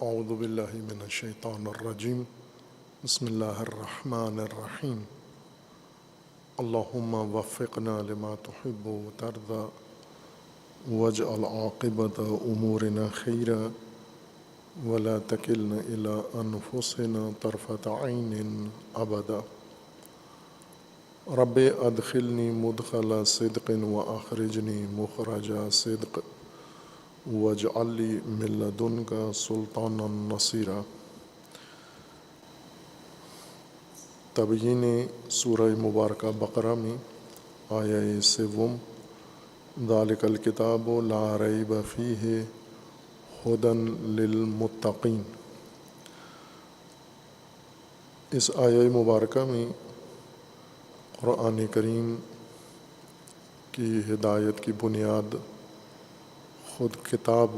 اعوذ باللہ من الشیطان الرجیم بسم اللہ الرحمن الرحیم اللہم وفقنا لما تحب وترضى واجعل عاقبۃ امورنا خیرا ولا تکلنا الی انفسنا طرفۃ عین ابدا رب ادخلنی مدخل صدق واخرجنی مخرج صدق واجعل لی من لدنک سلطانا نصیرا۔ تبیین سورہ مبارکہ بقرہ میں آیہ سوم ذالک الکتاب لا ریب فیہ ھدی للمتقین۔ اس آیہ مبارکہ میں قرآن کریم کی ہدایت کی بنیاد خود کتاب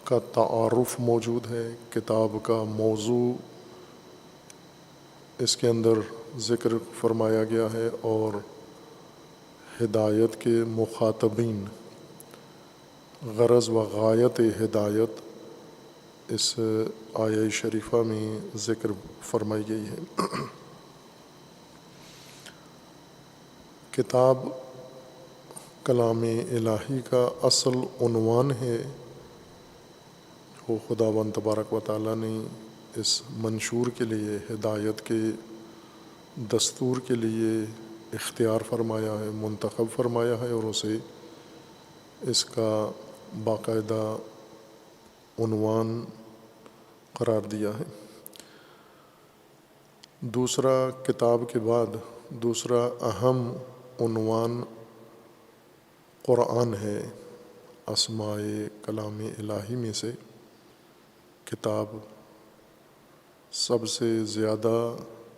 کا تعارف موجود ہے، کتاب کا موضوع اس کے اندر ذکر فرمایا گیا ہے اور ہدایت کے مخاطبین، غرض و غایت ہدایت اس آیہ شریفہ میں ذکر فرمائی گئی ہے۔ کتاب کلام الہی کا اصل عنوان ہے جو خداوند تبارک و تعالیٰ نے اس منشور کے لیے، ہدایت کے دستور کے لیے اختیار فرمایا ہے، منتخب فرمایا ہے اور اسے اس کا باقاعدہ عنوان قرار دیا ہے۔ دوسرا، کتاب کے بعد دوسرا اہم عنوان قرآن ہے۔ اسماء کلام الہی میں سے کتاب سب سے زیادہ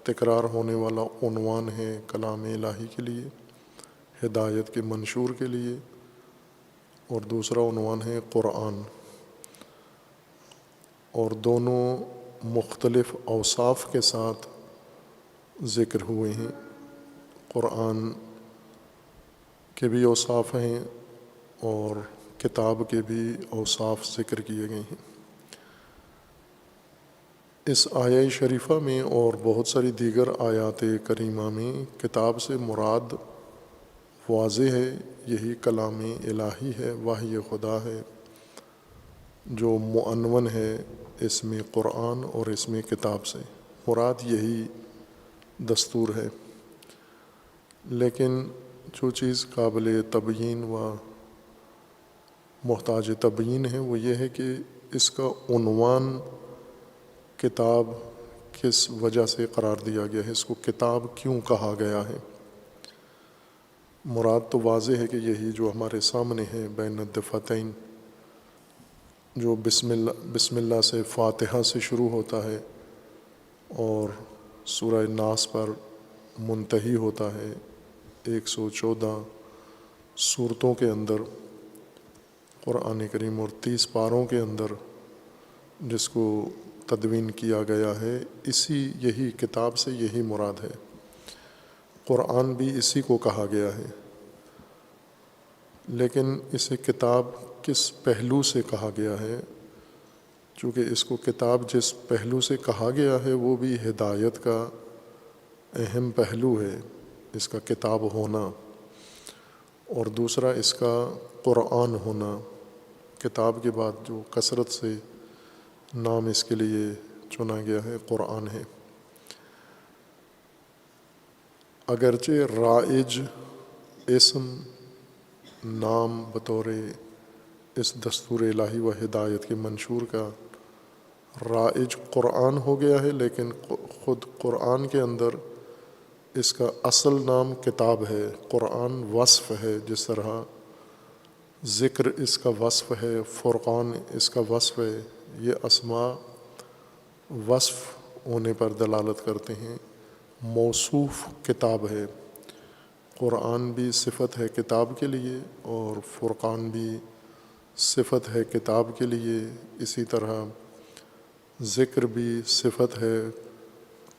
تکرار ہونے والا عنوان ہے کلام الہی کے لیے، ہدایت کے منشور کے لیے، اور دوسرا عنوان ہے قرآن، اور دونوں مختلف اوصاف کے ساتھ ذکر ہوئے ہیں۔ قرآن کے بھی اوصاف ہیں اور کتاب کے بھی اوصاف ذکر کیے گئے ہیں۔ اس آیہ شریفہ میں اور بہت ساری دیگر آیات کریمہ میں کتاب سے مراد واضح ہے، یہی کلام الہی ہے، وحی خدا ہے جو معنون ہے اس میں قرآن اور اس میں کتاب سے، مراد یہی دستور ہے۔ لیکن جو چیز قابل تبیین و محتاج تبیین ہے وہ یہ ہے کہ اس کا عنوان کتاب کس وجہ سے قرار دیا گیا ہے، اس کو کتاب کیوں کہا گیا ہے۔ مراد تو واضح ہے کہ یہی جو ہمارے سامنے ہے بین الدفتین، جو بسم اللہ سے، فاتحہ سے شروع ہوتا ہے اور سورہ ناس پر منتہی ہوتا ہے، 114 سورتوں کے اندر قرآن کریم اور 30 پاروں کے اندر جس کو تدوین کیا گیا ہے، یہی کتاب سے یہی مراد ہے۔ قرآن بھی اسی کو کہا گیا ہے، لیکن اسے کتاب کس پہلو سے کہا گیا ہے؟ چونکہ اس کو کتاب جس پہلو سے کہا گیا ہے وہ بھی ہدایت کا اہم پہلو ہے، اس کا کتاب ہونا، اور دوسرا اس کا قرآن ہونا۔ کتاب کے بعد جو کثرت سے نام اس کے لیے چنا گیا ہے قرآن ہے۔ اگرچہ رائج اسم نام بطور اس دستور الہی و ہدایت کے منشور کا رائج قرآن ہو گیا ہے، لیکن خود قرآن کے اندر اس کا اصل نام کتاب ہے۔ قرآن وصف ہے، جس طرح ذکر اس کا وصف ہے، فرقان اس کا وصف ہے، یہ اسماء وصف ہونے پر دلالت کرتے ہیں۔ موصوف کتاب ہے، قرآن بھی صفت ہے کتاب کے لیے اور فرقان بھی صفت ہے کتاب کے لیے، اسی طرح ذکر بھی صفت ہے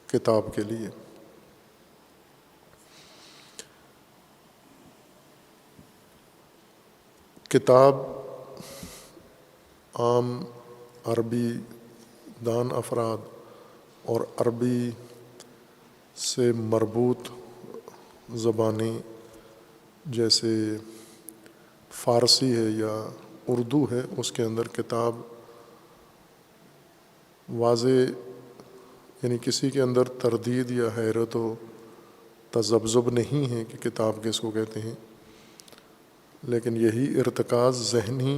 کتاب کے لیے۔ کتاب عام عربی دان افراد اور عربی سے مربوط زبانیں جیسے فارسی ہے یا اردو ہے، اس کے اندر کتاب واضح، یعنی کسی کے اندر تردید یا حیرت و تذبذب نہیں ہے کہ کتاب کس کو کہتے ہیں، لیکن یہی ارتکاز ذہنی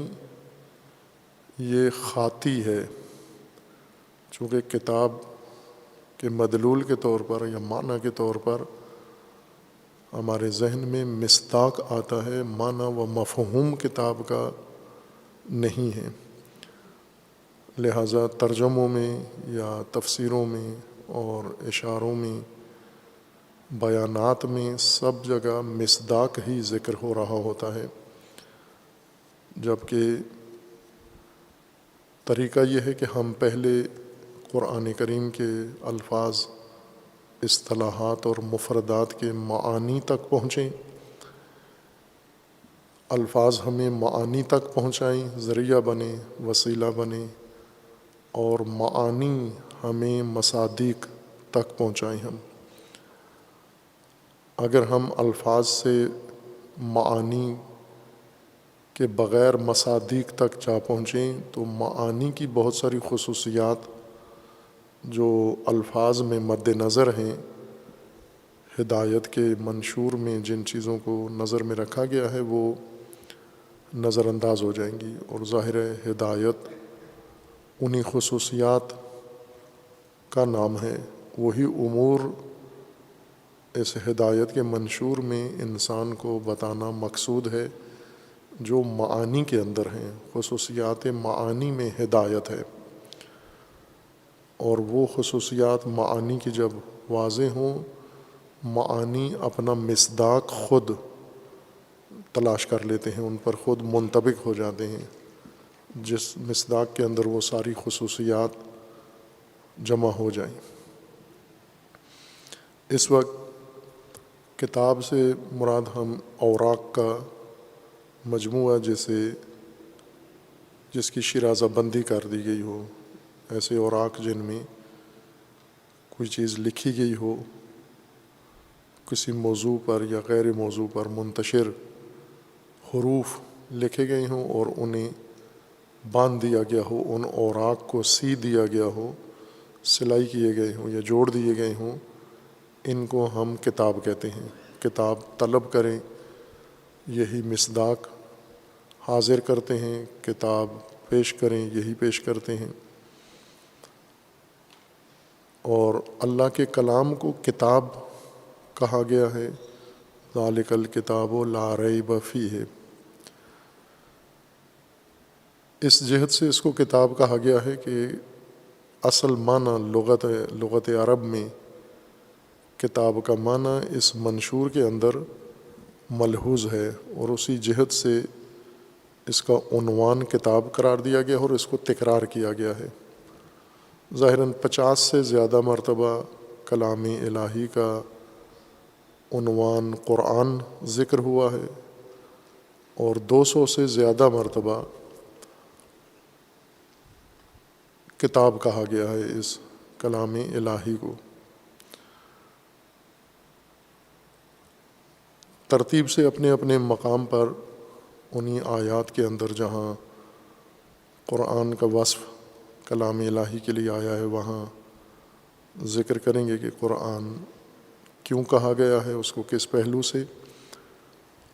یہ خاطی ہے، چونکہ کتاب کے مدلول کے طور پر یا معنی کے طور پر ہمارے ذہن میں مصداق آتا ہے، معنی و مفہوم کتاب کا نہیں ہے۔ لہٰذا ترجموں میں یا تفسیروں میں اور اشاروں میں، بیانات میں سب جگہ مصداق ہی ذکر ہو رہا ہوتا ہے، جبکہ طریقہ یہ ہے کہ ہم پہلے قرآن کریم کے الفاظ، اصطلاحات اور مفردات کے معانی تک پہنچیں، الفاظ ہمیں معانی تک پہنچائیں، ذریعہ بنے، وسیلہ بنے، اور معانی ہمیں مصادیق تک پہنچائیں۔ ہم اگر ہم الفاظ سے معانی کے بغیر مصادیق تک جا پہنچیں تو معانی کی بہت ساری خصوصیات جو الفاظ میں مد نظر ہیں، ہدایت کے منشور میں جن چیزوں کو نظر میں رکھا گیا ہے وہ نظر انداز ہو جائیں گی، اور ظاہر ہے ہدایت انہی خصوصیات کا نام ہے۔ وہی امور اس ہدایت کے منشور میں انسان کو بتانا مقصود ہے جو معانی کے اندر ہیں۔ خصوصیات معانی میں ہدایت ہے، اور وہ خصوصیات معانی کی جب واضح ہوں، معانی اپنا مصداق خود تلاش کر لیتے ہیں، ان پر خود منطبق ہو جاتے ہیں، جس مصداق کے اندر وہ ساری خصوصیات جمع ہو جائیں۔ اس وقت کتاب سے مراد ہم اوراق کا مجموعہ جس کی شرازہ بندی کر دی گئی ہو، ایسے اوراق جن میں کوئی چیز لکھی گئی ہو، کسی موضوع پر یا غیر موضوع پر منتشر حروف لکھے گئے ہوں اور انہیں باندھ دیا گیا ہو، ان اوراق کو سی دیا گیا ہو، سلائی کیے گئے ہوں یا جوڑ دیے گئے ہوں، ان کو ہم کتاب کہتے ہیں۔ کتاب طلب کریں، یہی مصداق حاضر کرتے ہیں، کتاب پیش کریں، یہی پیش کرتے ہیں۔ اور اللہ کے کلام کو کتاب کہا گیا ہے، ذالک الکتاب لا ریب فیہ، اس جہت سے اس کو کتاب کہا گیا ہے کہ اصل معنی لغت عرب میں کتاب کا معنی اس منشور کے اندر ملحوظ ہے، اور اسی جہت سے اس کا عنوان کتاب قرار دیا گیا اور اس کو تکرار کیا گیا ہے۔ ظاہراً 50 سے زیادہ مرتبہ کلام الہی کا عنوان قرآن ذکر ہوا ہے، اور 200 سے زیادہ مرتبہ کتاب کہا گیا ہے اس کلام الہی کو۔ ترتیب سے اپنے اپنے مقام پر انہی آیات کے اندر جہاں قرآن کا وصف کلام الہی کے لیے آیا ہے وہاں ذکر کریں گے کہ قرآن کیوں کہا گیا ہے، اس کو کس پہلو سے،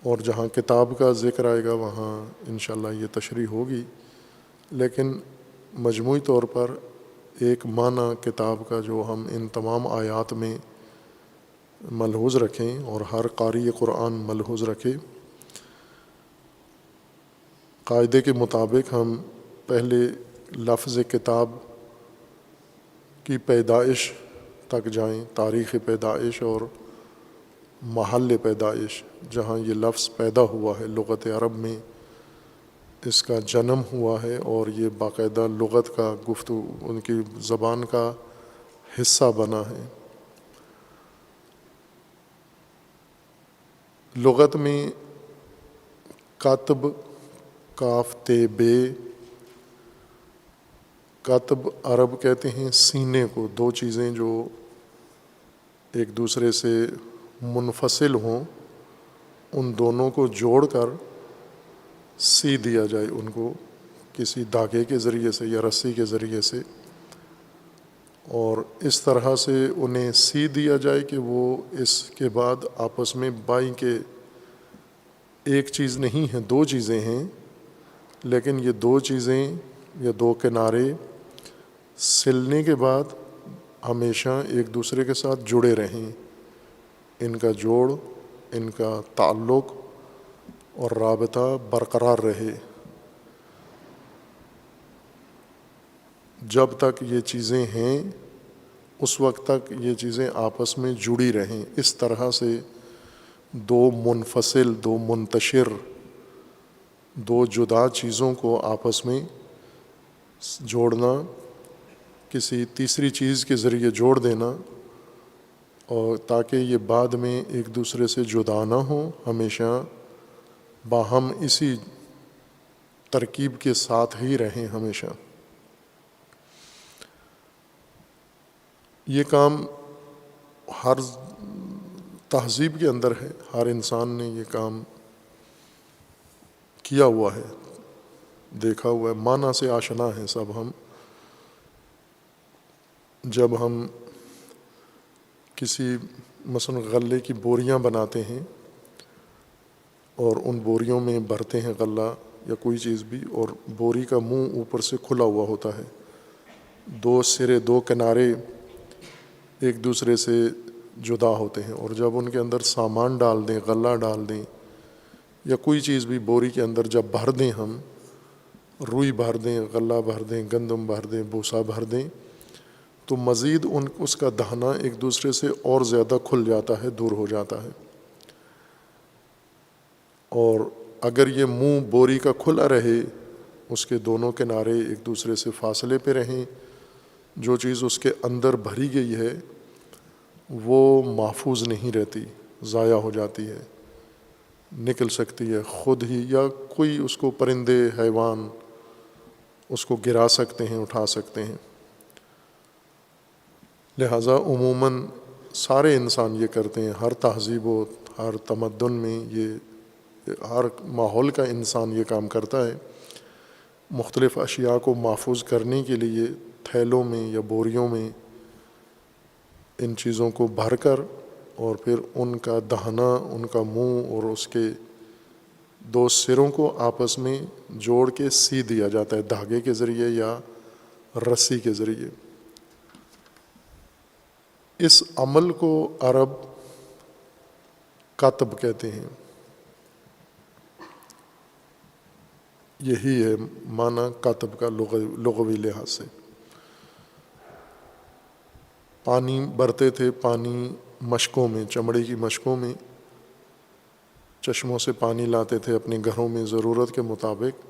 اور جہاں کتاب کا ذکر آئے گا وہاں انشاءاللہ یہ تشریح ہوگی، لیکن مجموعی طور پر ایک معنی کتاب کا جو ہم ان تمام آیات میں ملحوظ رکھیں اور ہر قاری قرآن ملحوظ رکھے۔ قاعدے کے مطابق ہم پہلے لفظ کتاب کی پیدائش تک جائیں، تاریخ پیدائش اور محل پیدائش، جہاں یہ لفظ پیدا ہوا ہے لغت عرب میں، اس کا جنم ہوا ہے اور یہ باقاعدہ لغت کا ان کی زبان کا حصہ بنا ہے۔ لغت میں کاتب، کاف تے بے، کتب عرب کہتے ہیں سینے کو، دو چیزیں جو ایک دوسرے سے منفصل ہوں ان دونوں کو جوڑ کر سی دیا جائے، ان کو کسی دھاگے کے ذریعے سے یا رسی کے ذریعے سے، اور اس طرح سے انہیں سی دیا جائے کہ وہ اس کے بعد آپس میں بائیں کے ایک چیز نہیں ہے، دو چیزیں ہیں، لیکن یہ دو چیزیں یا دو کنارے سلنے کے بعد ہمیشہ ایک دوسرے کے ساتھ جڑے رہیں، ان کا جوڑ، ان کا تعلق اور رابطہ برقرار رہے جب تک یہ چیزیں ہیں، اس وقت تک یہ چیزیں آپس میں جڑی رہیں۔ اس طرح سے دو منفصل، دو منتشر، دو جدا چیزوں کو آپس میں جوڑنا، کسی تیسری چیز کے ذریعے جوڑ دینا، اور تاکہ یہ بعد میں ایک دوسرے سے جدا نہ ہوں، ہمیشہ باہم اسی ترکیب کے ساتھ ہی رہیں ہمیشہ۔ یہ کام ہر تہذیب کے اندر ہے، ہر انسان نے یہ کام کیا ہوا ہے، دیکھا ہوا ہے، معنی سے آشنا ہیں سب ہم۔ جب ہم کسی مثلا غلے کی بوریاں بناتے ہیں اور ان بوریوں میں بھرتے ہیں غلہ یا کوئی چیز بھی، اور بوری کا منہ اوپر سے کھلا ہوا ہوتا ہے، دو سرے، دو کنارے ایک دوسرے سے جدا ہوتے ہیں، اور جب ان کے اندر سامان ڈال دیں، غلہ ڈال دیں یا کوئی چیز بھی بوری کے اندر جب بھر دیں، ہم روئی بھر دیں، غلہ بھر دیں، گندم بھر دیں، بوسا بھر دیں، تو مزید اس کا دہنا ایک دوسرے سے اور زیادہ کھل جاتا ہے، دور ہو جاتا ہے۔ اور اگر یہ منہ بوری کا کھلا رہے، اس کے دونوں کنارے ایک دوسرے سے فاصلے پہ رہیں، جو چیز اس کے اندر بھری گئی ہے وہ محفوظ نہیں رہتی، ضائع ہو جاتی ہے، نکل سکتی ہے خود ہی، یا کوئی اس کو پرندے، حیوان اس کو گرا سکتے ہیں، اٹھا سکتے ہیں۔ لہٰذا عموماً سارے انسان یہ کرتے ہیں، ہر تہذیب و ہر تمدن میں یہ ہر ماحول کا انسان یہ کام کرتا ہے، مختلف اشیاء کو محفوظ کرنے کے لیے تھیلوں میں یا بوریوں میں ان چیزوں کو بھر کر، اور پھر ان کا دہنا، ان کا منہ اور اس کے دو سروں کو آپس میں جوڑ کے سی دیا جاتا ہے، دھاگے کے ذریعے یا رسی کے ذریعے۔ اس عمل کو عرب کتب کہتے ہیں، یہی ہے معنی کتب کا لغوی لحاظ سے۔ پانی بھرتے تھے، پانی مشکوں میں، چمڑے کی مشکوں میں، چشموں سے پانی لاتے تھے اپنے گھروں میں ضرورت کے مطابق،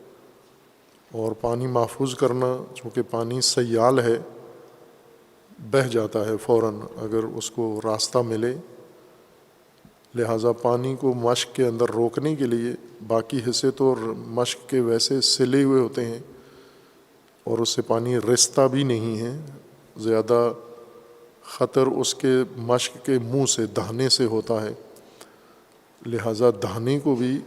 اور پانی محفوظ کرنا، چونکہ پانی سیال ہے، بہہ جاتا ہے فوراً اگر اس کو راستہ ملے، لہٰذا پانی کو مشک کے اندر روکنے کے لیے، باقی حصے تو مشک کے ویسے سلے ہوئے ہوتے ہیں اور اس سے پانی رستا بھی نہیں ہے، زیادہ خطر اس کے مشک کے منہ سے، دہنے سے ہوتا ہے، لہٰذا دہنے کو بھی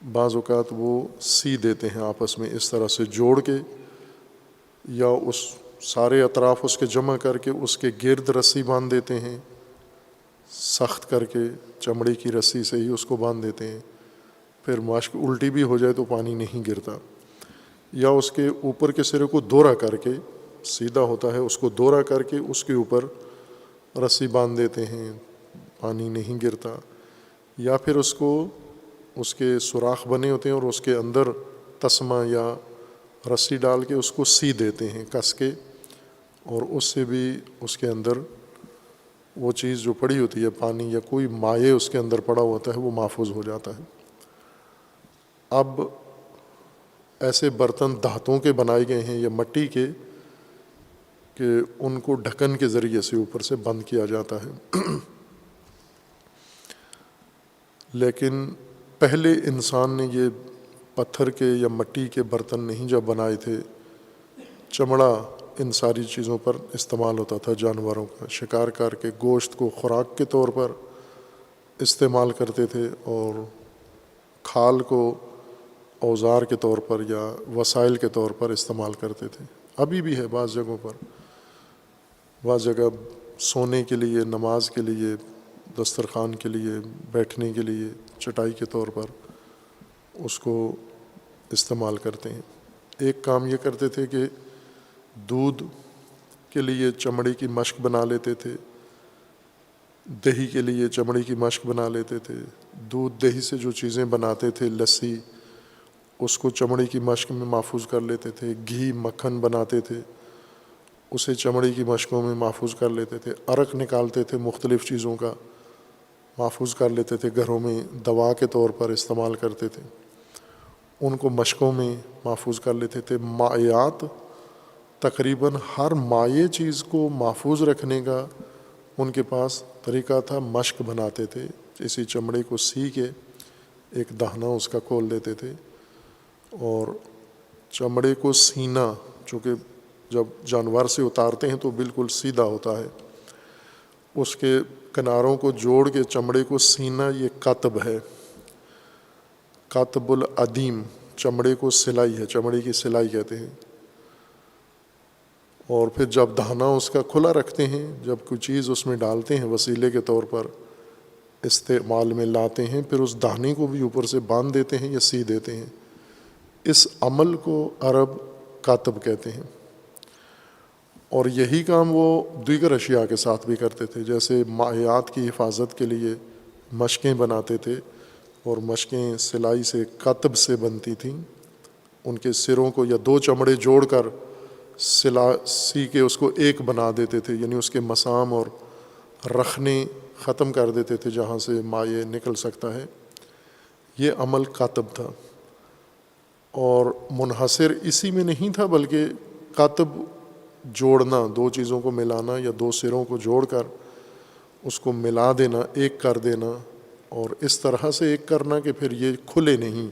بعض اوقات وہ سی دیتے ہیں آپس میں اس طرح سے جوڑ کے، یا اس سارے اطراف اس کے جمع کر کے اس کے گرد رسی باندھ دیتے ہیں، سخت کر کے چمڑے کی رسی سے ہی اس کو باندھ دیتے ہیں، پھر مشک الٹی بھی ہو جائے تو پانی نہیں گرتا، یا اس کے اوپر کے سرے کو دوہرا کر کے، سیدھا ہوتا ہے اس کو دوہرا کر کے اس کے اوپر رسی باندھ دیتے ہیں، پانی نہیں گرتا، یا پھر اس کو، اس کے سوراخ بنے ہوتے ہیں اور اس کے اندر تسمہ یا رسی ڈال کے اس کو سی دیتے ہیں کس کے، اور اس سے بھی اس کے اندر وہ چیز جو پڑی ہوتی ہے، پانی یا کوئی مائع اس کے اندر پڑا ہوتا ہے، وہ محفوظ ہو جاتا ہے۔ اب ایسے برتن دھاتوں کے بنائے گئے ہیں یا مٹی کے، کہ ان کو ڈھکن کے ذریعے سے اوپر سے بند کیا جاتا ہے، لیکن پہلے انسان نے یہ پتھر کے یا مٹی کے برتن نہیں جب بنائے تھے چمڑا ان ساری چیزوں پر استعمال ہوتا تھا جانوروں کا، شکار کر کے گوشت کو خوراک کے طور پر استعمال کرتے تھے، اور کھال کو اوزار کے طور پر یا وسائل کے طور پر استعمال کرتے تھے۔ ابھی بھی ہے بعض جگہوں پر، بعض جگہ سونے کے لیے، نماز کے لیے، دسترخوان کے لیے، بیٹھنے کے لیے چٹائی کے طور پر اس کو استعمال کرتے ہیں۔ ایک کام یہ کرتے تھے کہ دودھ کے لیے چمڑی کی مشق بنا لیتے تھے، دہی کے لیے چمڑی کی مشق بنا لیتے تھے، دودھ دہی سے جو چیزیں بناتے تھے، لسی، اس کو چمڑی کی مشق میں محفوظ کر لیتے تھے، گھی مکھن بناتے تھے، اسے چمڑی کی مشقوں میں محفوظ کر لیتے تھے، عرق نکالتے تھے مختلف چیزوں کا، محفوظ کر لیتے تھے، گھروں میں دوا کے طور پر استعمال کرتے تھے، ان کو مشقوں میں محفوظ کر لیتے تھے۔ مائعات، تقریباً ہر مائع چیز کو محفوظ رکھنے کا ان کے پاس طریقہ تھا، مشق بناتے تھے، اسی چمڑے کو سی کے ایک دہنہ اس کا کھول دیتے تھے، اور چمڑے کو سینا، چونکہ جب جانور سے اتارتے ہیں تو بالکل سیدھا ہوتا ہے، اس کے کناروں کو جوڑ کے چمڑے کو سینا، یہ قطب ہے، قطب العدیم، چمڑے کو سلائی ہے، چمڑے کی سلائی کہتے ہیں۔ اور پھر جب دہنہ اس کا کھلا رکھتے ہیں، جب کوئی چیز اس میں ڈالتے ہیں وسیلے کے طور پر استعمال میں لاتے ہیں، پھر اس دہنے کو بھی اوپر سے باندھ دیتے ہیں یا سی دیتے ہیں۔ اس عمل کو عرب قطب کہتے ہیں، اور یہی کام وہ دیگر اشیاء کے ساتھ بھی کرتے تھے، جیسے مائعات کی حفاظت کے لیے مشقیں بناتے تھے، اور مشقیں سلائی سے، قطب سے بنتی تھیں، ان کے سروں کو یا دو چمڑے جوڑ کر سی کے اس کو ایک بنا دیتے تھے، یعنی اس کے مسام اور رخنے ختم کر دیتے تھے جہاں سے مائع نکل سکتا ہے۔ یہ عمل قطب تھا، اور منحصر اسی میں نہیں تھا، بلکہ قطب جوڑنا، دو چیزوں کو ملانا یا دو سروں کو جوڑ کر اس کو ملا دینا، ایک کر دینا، اور اس طرح سے ایک کرنا کہ پھر یہ کھلے نہیں،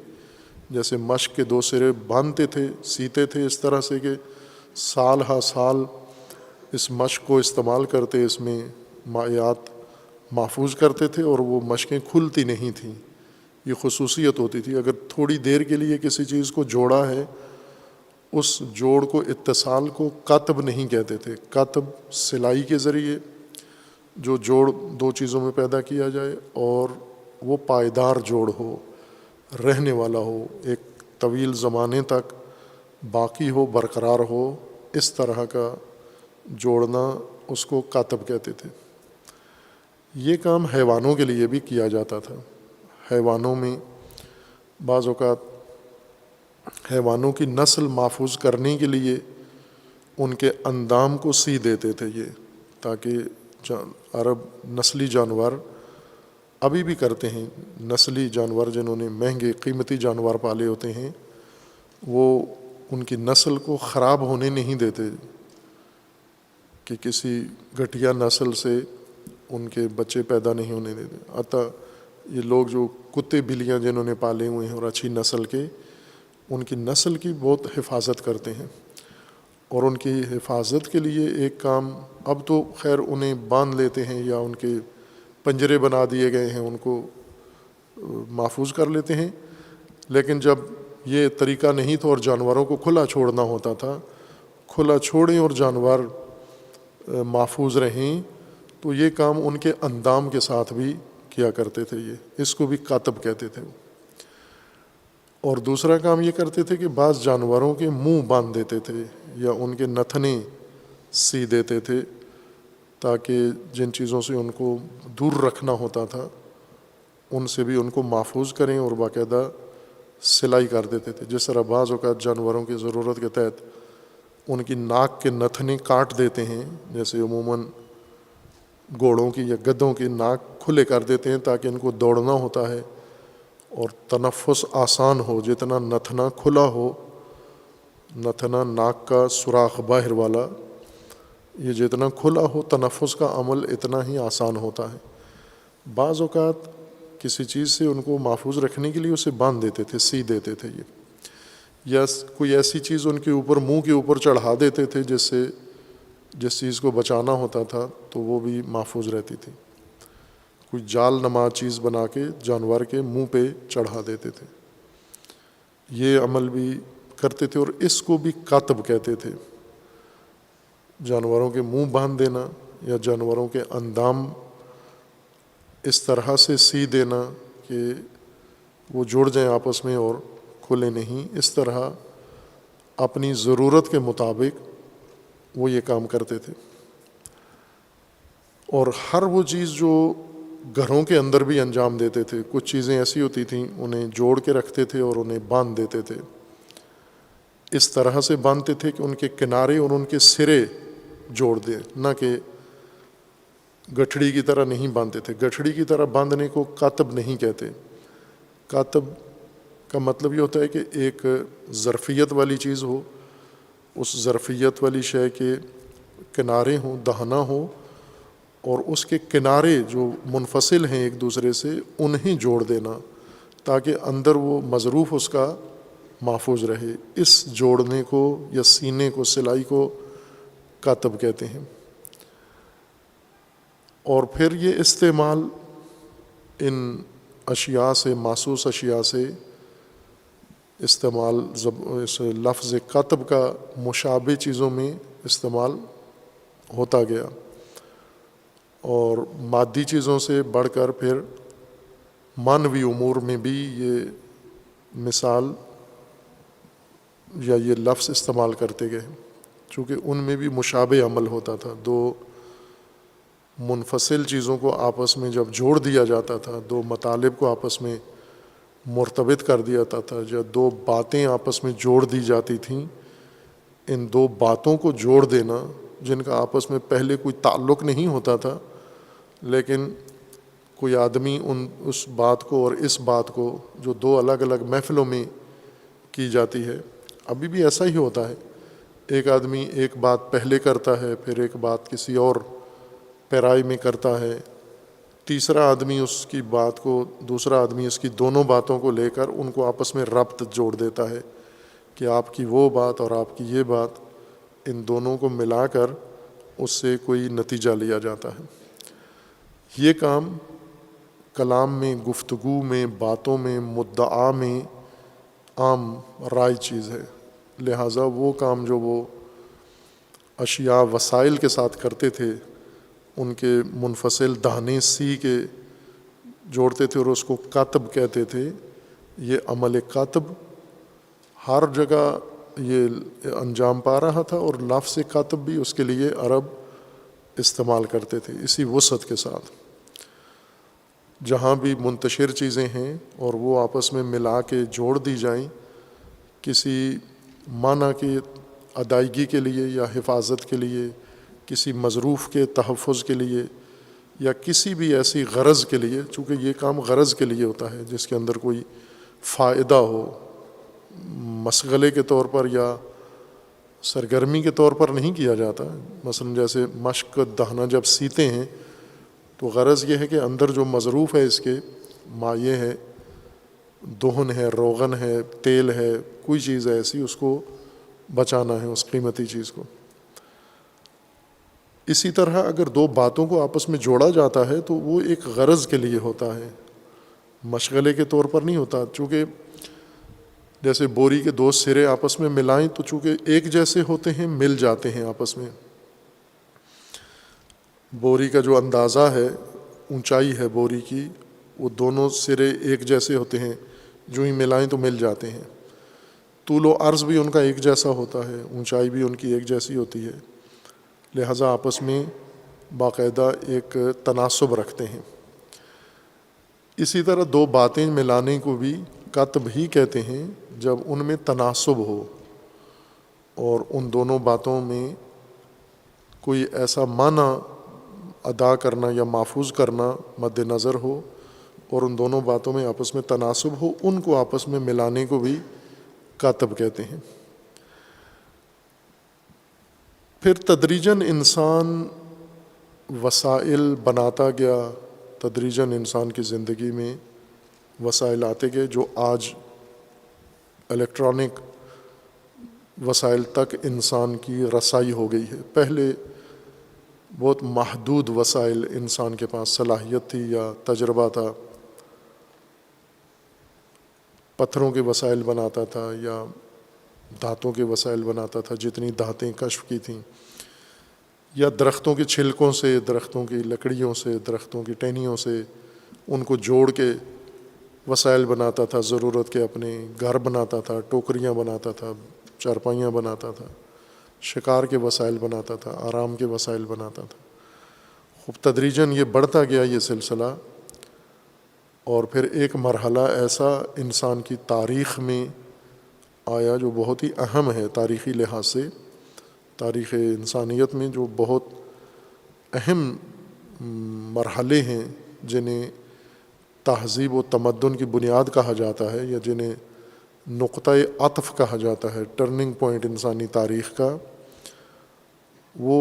جیسے مشق کے دو سرے باندھتے تھے، سیتے تھے اس طرح سے کہ سال ہا سال اس مشق کو استعمال کرتے، اس میں مائعات محفوظ کرتے تھے، اور وہ مشقیں کھلتی نہیں تھیں۔ یہ خصوصیت ہوتی تھی، اگر تھوڑی دیر کے لیے کسی چیز کو جوڑا ہے، اس جوڑ کو، اتصال کو قطب نہیں کہتے تھے۔ قطب سلائی کے ذریعے جو جوڑ دو چیزوں میں پیدا کیا جائے، اور وہ پائیدار جوڑ ہو، رہنے والا ہو، ایک طویل زمانے تک باقی ہو، برقرار ہو، اس طرح کا جوڑنا، اس کو قطب کہتے تھے۔ یہ کام حیوانوں کے لیے بھی کیا جاتا تھا۔ حیوانوں میں بعض اوقات حیوانوں کی نسل محفوظ کرنے کے لیے ان کے اندام کو سی دیتے تھے یہ، تاکہ عرب نسلی جانور ابھی بھی کرتے ہیں، نسلی جانور جنہوں نے مہنگے قیمتی جانور پالے ہوتے ہیں، وہ ان کی نسل کو خراب ہونے نہیں دیتے، کہ کسی گھٹیا نسل سے ان کے بچے پیدا نہیں ہونے دیتے۔ عطا یہ لوگ جو کتے بلیاں جنہوں نے پالے ہوئے ہیں اور اچھی نسل کے، ان کی نسل کی بہت حفاظت کرتے ہیں، اور ان کی حفاظت کے لیے ایک کام، اب تو خیر انہیں باندھ لیتے ہیں یا ان کے پنجرے بنا دیے گئے ہیں، ان کو محفوظ کر لیتے ہیں، لیکن جب یہ طریقہ نہیں تھا اور جانوروں کو کھلا چھوڑنا ہوتا تھا، کھلا چھوڑیں اور جانور محفوظ رہیں، تو یہ کام ان کے اندام کے ساتھ بھی کیا کرتے تھے، یہ اس کو بھی قطب کہتے تھے۔ اور دوسرا کام یہ کرتے تھے کہ بعض جانوروں کے منہ باندھ دیتے تھے یا ان کے نتنے سی دیتے تھے، تاکہ جن چیزوں سے ان کو دور رکھنا ہوتا تھا ان سے بھی ان کو محفوظ کریں، اور باقاعدہ سلائی کر دیتے تھے۔ جس طرح بعض اوقات جانوروں کی ضرورت کے تحت ان کی ناک کے نتنے کاٹ دیتے ہیں، جیسے عموماً گھوڑوں کی یا گدھوں کی ناک کھلے کر دیتے ہیں تاکہ ان کو دوڑنا ہوتا ہے اور تنفس آسان ہو، جتنا نتنا کھلا ہو، نتنا ناک کا سوراخ باہر والا، یہ جتنا کھلا ہو تنفس کا عمل اتنا ہی آسان ہوتا ہے۔ بعض اوقات کسی چیز سے ان کو محفوظ رکھنے کے لیے اسے باندھ دیتے تھے، سی دیتے تھے۔ یا کوئی ایسی چیز ان کے اوپر منہ کے اوپر چڑھا دیتے تھے جس سے جس چیز کو بچانا ہوتا تھا تو وہ بھی محفوظ رہتی تھی. کوئی جال نما چیز بنا کے جانور کے منہ پہ چڑھا دیتے تھے. یہ عمل بھی کرتے تھے اور اس کو بھی کاتب کہتے تھے. جانوروں کے منہ باندھ دینا یا جانوروں کے اندام اس طرح سے سی دینا کہ وہ جڑ جائیں آپس میں اور کھلے نہیں، اس طرح اپنی ضرورت کے مطابق وہ یہ کام کرتے تھے. اور ہر وہ چیز جو گھروں کے اندر بھی انجام دیتے تھے، کچھ چیزیں ایسی ہوتی تھیں انہیں جوڑ کے رکھتے تھے اور انہیں باندھ دیتے تھے. اس طرح سے باندھتے تھے کہ ان کے کنارے اور ان کے سرے جوڑ دیں، نہ کہ گٹھڑی کی طرح نہیں باندھتے تھے. گٹھڑی کی طرح باندھنے کو کاتب نہیں کہتے. کاتب کا مطلب یہ ہوتا ہے کہ ایک ظرفیت والی چیز ہو، اس ظرفیت والی شے کے کنارے ہوں، دہنا ہو، اور اس کے کنارے جو منفصل ہیں ایک دوسرے سے انہیں جوڑ دینا تاکہ اندر وہ مظروف اس کا محفوظ رہے. اس جوڑنے کو یا سینے کو، سلائی کو کاتب کہتے ہیں. اور پھر یہ استعمال ان اشیاء سے، محسوس اشیاء سے استعمال اس لفظ کاتب کا مشابہ چیزوں میں استعمال ہوتا گیا، اور مادی چیزوں سے بڑھ کر پھر معنوی امور میں بھی یہ مثال یا یہ لفظ استعمال کرتے گئے، چونکہ ان میں بھی مشابہ عمل ہوتا تھا. دو منفصل چیزوں کو آپس میں جب جوڑ دیا جاتا تھا، دو مطالب کو آپس میں مرتبط کر دیا جاتا تھا، یا دو باتیں آپس میں جوڑ دی جاتی تھیں، ان دو باتوں کو جوڑ دینا جن کا آپس میں پہلے کوئی تعلق نہیں ہوتا تھا، لیکن کوئی آدمی اس بات کو اور اس بات کو جو دو الگ الگ محفلوں میں کی جاتی ہے، ابھی بھی ایسا ہی ہوتا ہے. ایک آدمی ایک بات پہلے کرتا ہے، پھر ایک بات کسی اور پیرائی میں کرتا ہے، تیسرا آدمی اس کی بات کو، دوسرا آدمی اس کی دونوں باتوں کو لے کر ان کو آپس میں ربط جوڑ دیتا ہے کہ آپ کی وہ بات اور آپ کی یہ بات، ان دونوں کو ملا کر اس سے کوئی نتیجہ لیا جاتا ہے. یہ کام کلام میں، گفتگو میں، باتوں میں، مدعا میں عام رائج چیز ہے. لہٰذا وہ کام جو وہ اشیاء وسائل کے ساتھ کرتے تھے، ان کے منفصل دہانے سی کے جوڑتے تھے اور اس کو کاتب کہتے تھے. یہ عمل کاتب ہر جگہ یہ انجام پا رہا تھا، اور لفظ کاتب بھی اس کے لیے عرب استعمال کرتے تھے اسی وسعت کے ساتھ. جہاں بھی منتشر چیزیں ہیں اور وہ آپس میں ملا کے جوڑ دی جائیں کسی معنی کی ادائیگی کے لیے یا حفاظت کے لیے، کسی مظروف کے تحفظ کے لیے، یا کسی بھی ایسی غرض کے لیے، چونکہ یہ کام غرض کے لیے ہوتا ہے جس کے اندر کوئی فائدہ ہو، مشغلے کے طور پر یا سرگرمی کے طور پر نہیں کیا جاتا. مثلا جیسے مشق دہنا جب سیتے ہیں تو غرض یہ ہے کہ اندر جو مظروف ہے اس کے مائع ہے، دہن ہے، روغن ہے، تیل ہے، کوئی چیز ہے ایسی، اس کو بچانا ہے، اس قیمتی چیز کو. اسی طرح اگر دو باتوں کو آپس میں جوڑا جاتا ہے تو وہ ایک غرض کے لیے ہوتا ہے، مشغلے کے طور پر نہیں ہوتا. چونکہ جیسے بوری کے دو سرے آپس میں ملائیں تو چونکہ ایک جیسے ہوتے ہیں، مل جاتے ہیں آپس میں. بوری کا جو اندازہ ہے، اونچائی ہے بوری کی، وہ دونوں سرے ایک جیسے ہوتے ہیں، جو ہی ملائیں تو مل جاتے ہیں. طول و عرض بھی ان کا ایک جیسا ہوتا ہے، اونچائی بھی ان کی ایک جیسی ہوتی ہے، لہٰذا آپس میں باقاعدہ ایک تناسب رکھتے ہیں. اسی طرح دو باتیں ملانے کو بھی کاتب ہی کہتے ہیں جب ان میں تناسب ہو اور ان دونوں باتوں میں کوئی ایسا معنی ادا کرنا یا محفوظ کرنا مد نظر ہو اور ان دونوں باتوں میں آپس میں تناسب ہو، ان کو آپس میں ملانے کو بھی کاتب کہتے ہیں. پھر تدریجاً انسان وسائل بناتا گیا، تدریجاً انسان کی زندگی میں وسائل آتے گئے جو آج الیکٹرانک وسائل تک انسان کی رسائی ہو گئی ہے۔ پہلے بہت محدود وسائل انسان کے پاس صلاحیت تھی یا تجربہ تھا، پتھروں کے وسائل بناتا تھا یا دھاتوں کے وسائل بناتا تھا، جتنی دھاتیں کشف کی تھیں، یا درختوں کے چھلکوں سے، درختوں کی لکڑیوں سے، درختوں کی ٹہنیوں سے ان کو جوڑ کے وسائل بناتا تھا، ضرورت کے اپنے گھر بناتا تھا، ٹوکریاں بناتا تھا، چارپائیاں بناتا تھا، شکار کے وسائل بناتا تھا، آرام کے وسائل بناتا تھا۔ خوب تدریجاً یہ بڑھتا گیا یہ سلسلہ، اور پھر ایک مرحلہ ایسا انسان کی تاریخ میں آیا جو بہت ہی اہم ہے تاریخی لحاظ سے، تاریخ انسانیت میں جو بہت اہم مرحلے ہیں جنہیں تہذیب و تمدن کی بنیاد کہا جاتا ہے، یا جنہیں نقطۂ عطف کہا جاتا ہے، ٹرننگ پوائنٹ انسانی تاریخ کا، وہ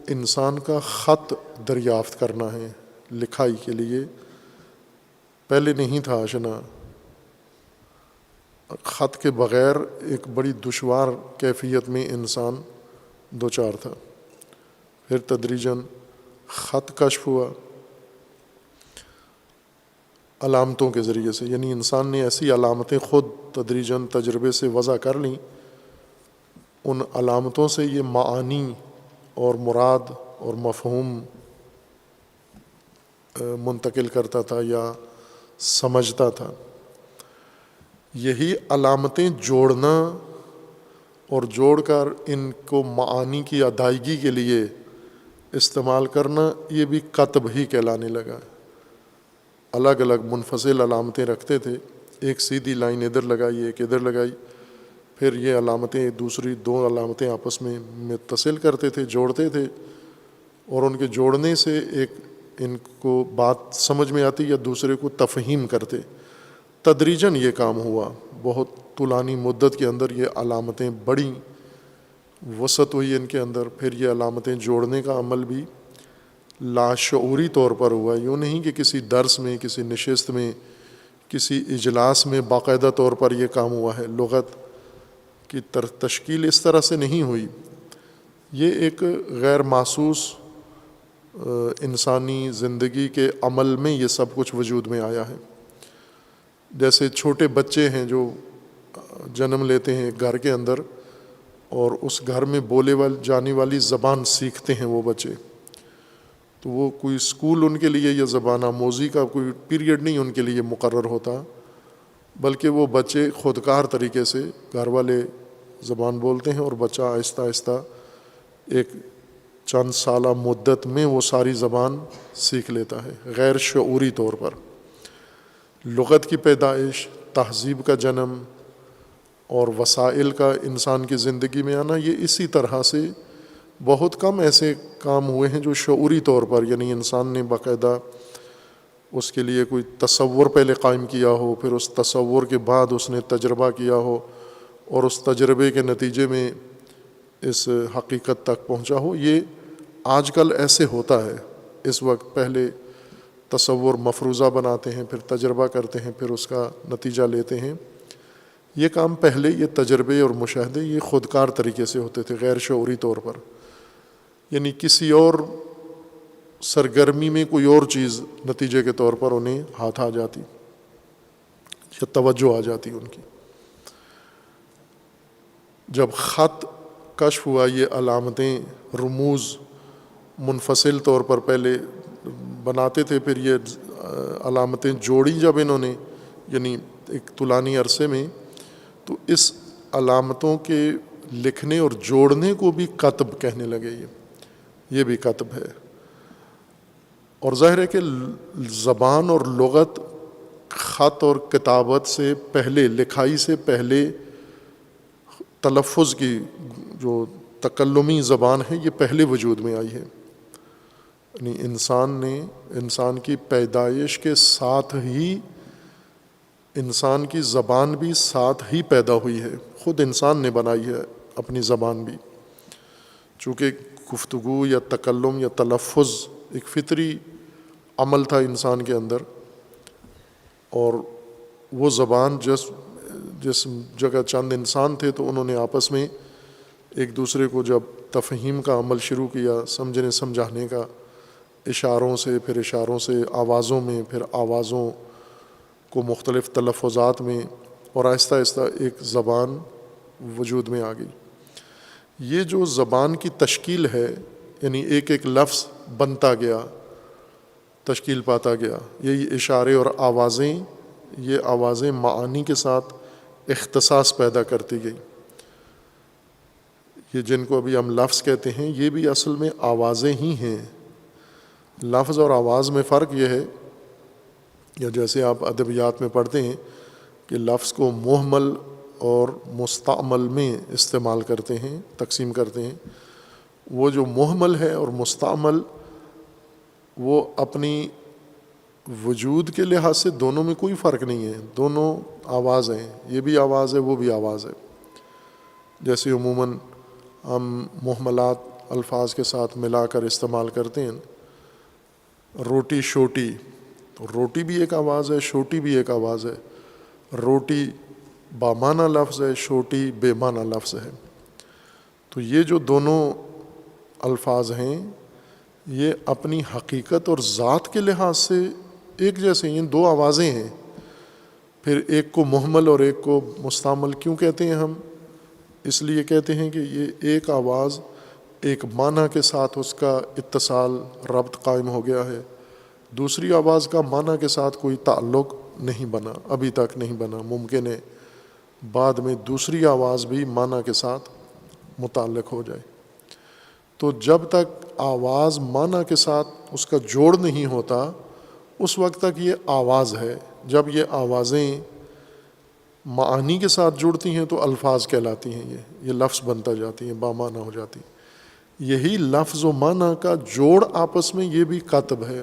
انسان کا خط دریافت کرنا ہے لکھائی کے لیے۔ پہلے نہیں تھا آشنا، خط کے بغیر ایک بڑی دشوار کیفیت میں انسان دوچار تھا۔ پھر تدریجاً خط کشف ہوا علامتوں کے ذریعے سے، یعنی انسان نے ایسی علامتیں خود تدریجاً تجربے سے وضع کر لیں، ان علامتوں سے یہ معانی اور مراد اور مفہوم منتقل کرتا تھا یا سمجھتا تھا۔ یہی علامتیں جوڑنا اور جوڑ کر ان کو معانی کی ادائیگی کے لیے استعمال کرنا، یہ بھی کتب ہی کہلانے لگا۔ الگ الگ منفصل علامتیں رکھتے تھے، ایک سیدھی لائن ادھر لگائی، ایک ادھر لگائی، پھر یہ علامتیں دوسری دو علامتیں آپس میں متصل کرتے تھے، جوڑتے تھے، اور ان کے جوڑنے سے ایک ان کو بات سمجھ میں آتی یا دوسرے کو تفہیم کرتے۔ تدریجاً یہ کام ہوا، بہت طولانی مدت کے اندر یہ علامتیں بڑی وسعت ہوئی ان کے اندر۔ پھر یہ علامتیں جوڑنے کا عمل بھی لاشعوری طور پر ہوا، یوں نہیں کہ کسی درس میں، کسی نشست میں، کسی اجلاس میں باقاعدہ طور پر یہ کام ہوا ہے۔ لغت کی تشکیل اس طرح سے نہیں ہوئی، یہ ایک غیر محسوس انسانی زندگی کے عمل میں یہ سب کچھ وجود میں آیا ہے۔ جیسے چھوٹے بچے ہیں جو جنم لیتے ہیں گھر کے اندر، اور اس گھر میں بولے جانے والی زبان سیکھتے ہیں وہ بچے، تو وہ کوئی اسکول ان کے لیے یا زبان آموزی کا کوئی پیریڈ نہیں ان کے لیے مقرر ہوتا، بلکہ وہ بچے خودکار طریقے سے گھر والے زبان بولتے ہیں، اور بچہ آہستہ آہستہ ایک چند سالہ مدت میں وہ ساری زبان سیکھ لیتا ہے غیر شعوری طور پر۔ لغت کی پیدائش، تہذیب کا جنم اور وسائل کا انسان کی زندگی میں آنا، یہ اسی طرح سے بہت کم ایسے کام ہوئے ہیں جو شعوری طور پر، یعنی انسان نے باقاعدہ اس کے لیے کوئی تصور پہلے قائم کیا ہو، پھر اس تصور کے بعد اس نے تجربہ کیا ہو، اور اس تجربے کے نتیجے میں اس حقیقت تک پہنچا ہو۔ یہ آج کل ایسے ہوتا ہے۔ اس وقت پہلے تصور مفروضہ بناتے ہیں، پھر تجربہ کرتے ہیں، پھر اس کا نتیجہ لیتے ہیں۔ یہ کام پہلے یہ تجربے اور مشاہدے یہ خودکار طریقے سے ہوتے تھے، غیر شعوری طور پر، یعنی کسی اور سرگرمی میں کوئی اور چیز نتیجے کے طور پر انہیں ہاتھ آ جاتی یا توجہ آ جاتی ان کی۔ جب خط کشف ہوا، یہ علامتیں، رموز منفصل طور پر پہلے بناتے تھے، پھر یہ علامتیں جوڑی جب انہوں نے، یعنی ایک طولانی عرصے میں، تو اس علامتوں کے لکھنے اور جوڑنے کو بھی کتب کہنے لگے۔ یہ بھی کتب ہے، اور ظاہر ہے کہ زبان اور لغت خط اور کتابت سے پہلے، لکھائی سے پہلے، تلفظ کی جو تکلمی زبان ہے یہ پہلے وجود میں آئی ہے۔ یعنی انسان کی پیدائش کے ساتھ ہی انسان کی زبان بھی ساتھ ہی پیدا ہوئی ہے، خود انسان نے بنائی ہے اپنی زبان بھی، چونکہ گفتگو یا تکلم یا تلفظ ایک فطری عمل تھا انسان کے اندر، اور وہ زبان جس جگہ چند انسان تھے تو انہوں نے آپس میں ایک دوسرے کو جب تفہیم کا عمل شروع کیا، سمجھنے سمجھانے کا، اشاروں سے، پھر اشاروں سے آوازوں میں، پھر آوازوں کو مختلف تلفظات میں، اور آہستہ آہستہ ایک زبان وجود میں آ گئی۔ یہ جو زبان کی تشکیل ہے، یعنی ایک ایک لفظ بنتا گیا، تشکیل پاتا گیا، یہی اشارے اور آوازیں، یہ آوازیں معانی کے ساتھ اختصاص پیدا کرتی گئی۔ یہ جن کو ابھی ہم لفظ کہتے ہیں، یہ بھی اصل میں آوازیں ہی ہیں۔ لفظ اور آواز میں فرق یہ ہے، یا جیسے آپ ادبیات میں پڑھتے ہیں کہ لفظ کو محمل اور مستعمل میں استعمال کرتے ہیں، تقسیم کرتے ہیں۔ وہ جو محمل ہے اور مستعمل، وہ اپنی وجود کے لحاظ سے دونوں میں کوئی فرق نہیں ہے، دونوں آواز ہیں، یہ بھی آواز ہے، وہ بھی آواز ہے۔ جیسے عموماً ہم محملات الفاظ کے ساتھ ملا کر استعمال کرتے ہیں، روٹی شوٹی، تو روٹی بھی ایک آواز ہے، شوٹی بھی ایک آواز ہے۔ روٹی بامعنی لفظ ہے، شوٹی بے معنی لفظ ہے۔ تو یہ جو دونوں الفاظ ہیں، یہ اپنی حقیقت اور ذات کے لحاظ سے ایک جیسے ہیں، دو آوازیں ہیں۔ پھر ایک کو محمل اور ایک کو مستعمل کیوں کہتے ہیں ہم؟ اس لیے کہتے ہیں کہ یہ ایک آواز ایک معنی کے ساتھ اس کا اتصال، ربط قائم ہو گیا ہے، دوسری آواز کا معنی کے ساتھ کوئی تعلق نہیں بنا، ابھی تک نہیں بنا، ممکن ہے بعد میں دوسری آواز بھی معنی کے ساتھ متعلق ہو جائے۔ تو جب تک آواز معنی کے ساتھ اس کا جوڑ نہیں ہوتا، اس وقت تک یہ آواز ہے۔ جب یہ آوازیں معانی کے ساتھ جڑتی ہیں تو الفاظ کہلاتی ہیں، یہ لفظ بنتا جاتی ہیں، بامعنی ہو جاتی ہیں۔ یہی لفظ و معنی کا جوڑ آپس میں، یہ بھی کاتب ہے۔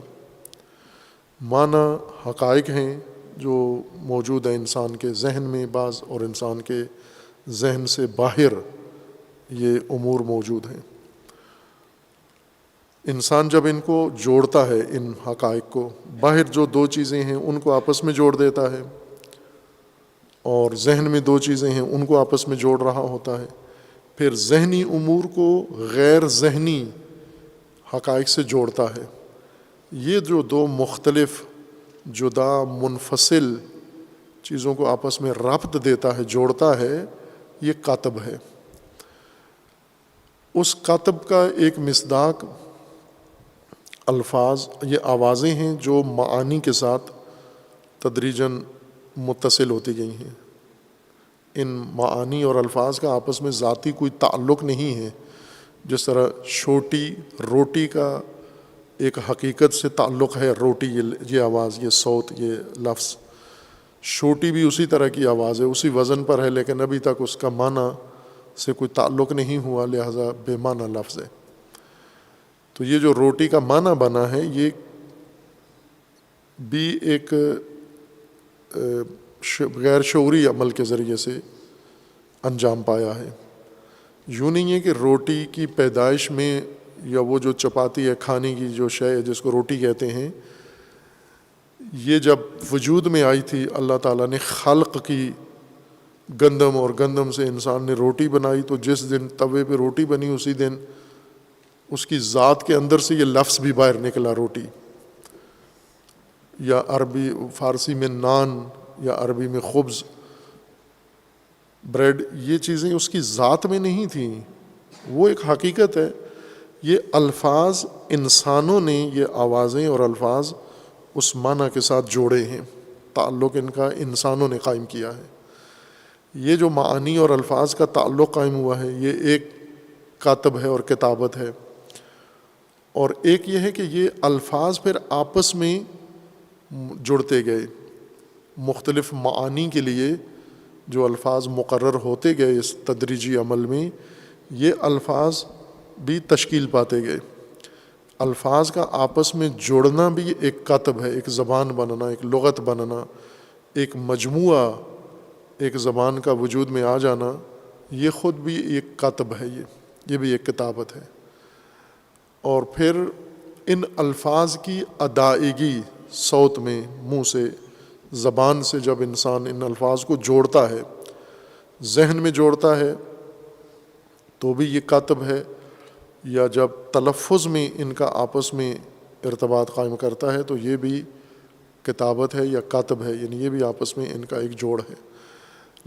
معنی حقائق ہیں جو موجود ہیں انسان کے ذہن میں بعض، اور انسان کے ذہن سے باہر یہ امور موجود ہیں۔ انسان جب ان کو جوڑتا ہے، ان حقائق کو، باہر جو دو چیزیں ہیں ان کو آپس میں جوڑ دیتا ہے، اور ذہن میں دو چیزیں ہیں ان کو آپس میں جوڑ رہا ہوتا ہے، پھر ذہنی امور کو غیر ذہنی حقائق سے جوڑتا ہے۔ یہ جو دو مختلف جدا منفصل چیزوں کو آپس میں ربط دیتا ہے، جوڑتا ہے، یہ کاتب ہے۔ اس کاتب کا ایک مصداق الفاظ، یہ آوازیں ہیں جو معانی کے ساتھ تدریجاً متصل ہوتی گئی ہیں۔ ان معانی اور الفاظ کا آپس میں ذاتی کوئی تعلق نہیں ہے۔ جس طرح شوٹی، روٹی کا ایک حقیقت سے تعلق ہے، روٹی یہ آواز، یہ صوت، یہ لفظ۔ شوٹی بھی اسی طرح کی آواز ہے، اسی وزن پر ہے، لیکن ابھی تک اس کا معنی سے کوئی تعلق نہیں ہوا، لہذا بے معنی لفظ ہے۔ تو یہ جو روٹی کا معنی بنا ہے، یہ بھی ایک غیر شعوری عمل کے ذریعے سے انجام پایا ہے۔ یوں نہیں ہے کہ روٹی کی پیدائش میں، یا وہ جو چپاتی ہے کھانے کی جو شے ہے جس کو روٹی کہتے ہیں، یہ جب وجود میں آئی تھی، اللہ تعالیٰ نے خلق کی گندم، اور گندم سے انسان نے روٹی بنائی، تو جس دن توے پہ روٹی بنی اسی دن اس کی ذات کے اندر سے یہ لفظ بھی باہر نکلا، روٹی۔ یا عربی فارسی میں نان، یا عربی میں خبز، بریڈ، یہ چیزیں اس کی ذات میں نہیں تھیں، وہ ایک حقیقت ہے۔ یہ الفاظ انسانوں نے، یہ آوازیں اور الفاظ اس معنی کے ساتھ جوڑے ہیں، تعلق ان کا انسانوں نے قائم کیا ہے۔ یہ جو معانی اور الفاظ کا تعلق قائم ہوا ہے، یہ ایک کاتب ہے اور کتابت ہے۔ اور ایک یہ ہے کہ یہ الفاظ پھر آپس میں جڑتے گئے، مختلف معانی کے لیے جو الفاظ مقرر ہوتے گئے اس تدریجی عمل میں، یہ الفاظ بھی تشکیل پاتے گئے۔ الفاظ کا آپس میں جوڑنا بھی ایک کاتب ہے، ایک زبان بننا، ایک لغت بننا، ایک مجموعہ، ایک زبان کا وجود میں آ جانا، یہ خود بھی ایک کاتب ہے، یہ بھی ایک کتابت ہے۔ اور پھر ان الفاظ کی ادائیگی صوت میں، منہ سے، زبان سے، جب انسان ان الفاظ کو جوڑتا ہے، ذہن میں جوڑتا ہے، تو بھی یہ کاتب ہے، یا جب تلفظ میں ان کا آپس میں ارتباط قائم کرتا ہے تو یہ بھی کتابت ہے یا کاتب ہے، یعنی یہ بھی آپس میں ان کا ایک جوڑ ہے۔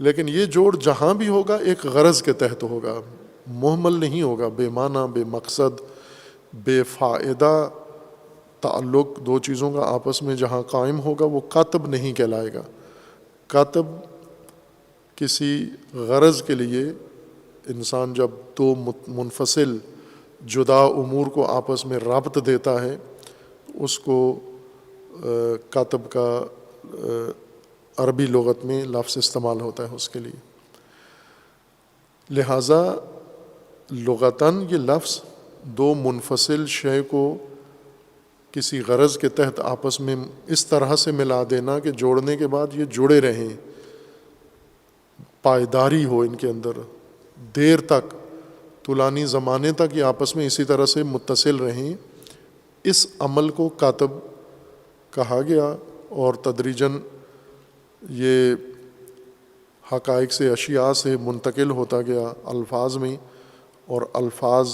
لیکن یہ جوڑ جہاں بھی ہوگا ایک غرض کے تحت ہوگا، مہمل نہیں ہوگا، بے معنی، بے مقصد، بے فائدہ تعلق دو چیزوں کا آپس میں جہاں قائم ہوگا وہ کاتب نہیں کہلائے گا۔ کاتب کسی غرض کے لیے انسان جب دو منفصل جدا امور کو آپس میں ربط دیتا ہے اس کو کاتب کا عربی لغت میں لفظ استعمال ہوتا ہے اس کے لیے۔ لہٰذا لغتاً یہ لفظ دو منفصل شے کو کسی غرض کے تحت آپس میں اس طرح سے ملا دینا کہ جوڑنے کے بعد یہ جڑے رہیں، پائیداری ہو ان کے اندر، دیر تک، طولانی زمانے تک یہ آپس میں اسی طرح سے متصل رہیں، اس عمل کو کاتب کہا گیا۔ اور تدریجاً یہ حقائق سے، اشیاء سے منتقل ہوتا گیا الفاظ میں، اور الفاظ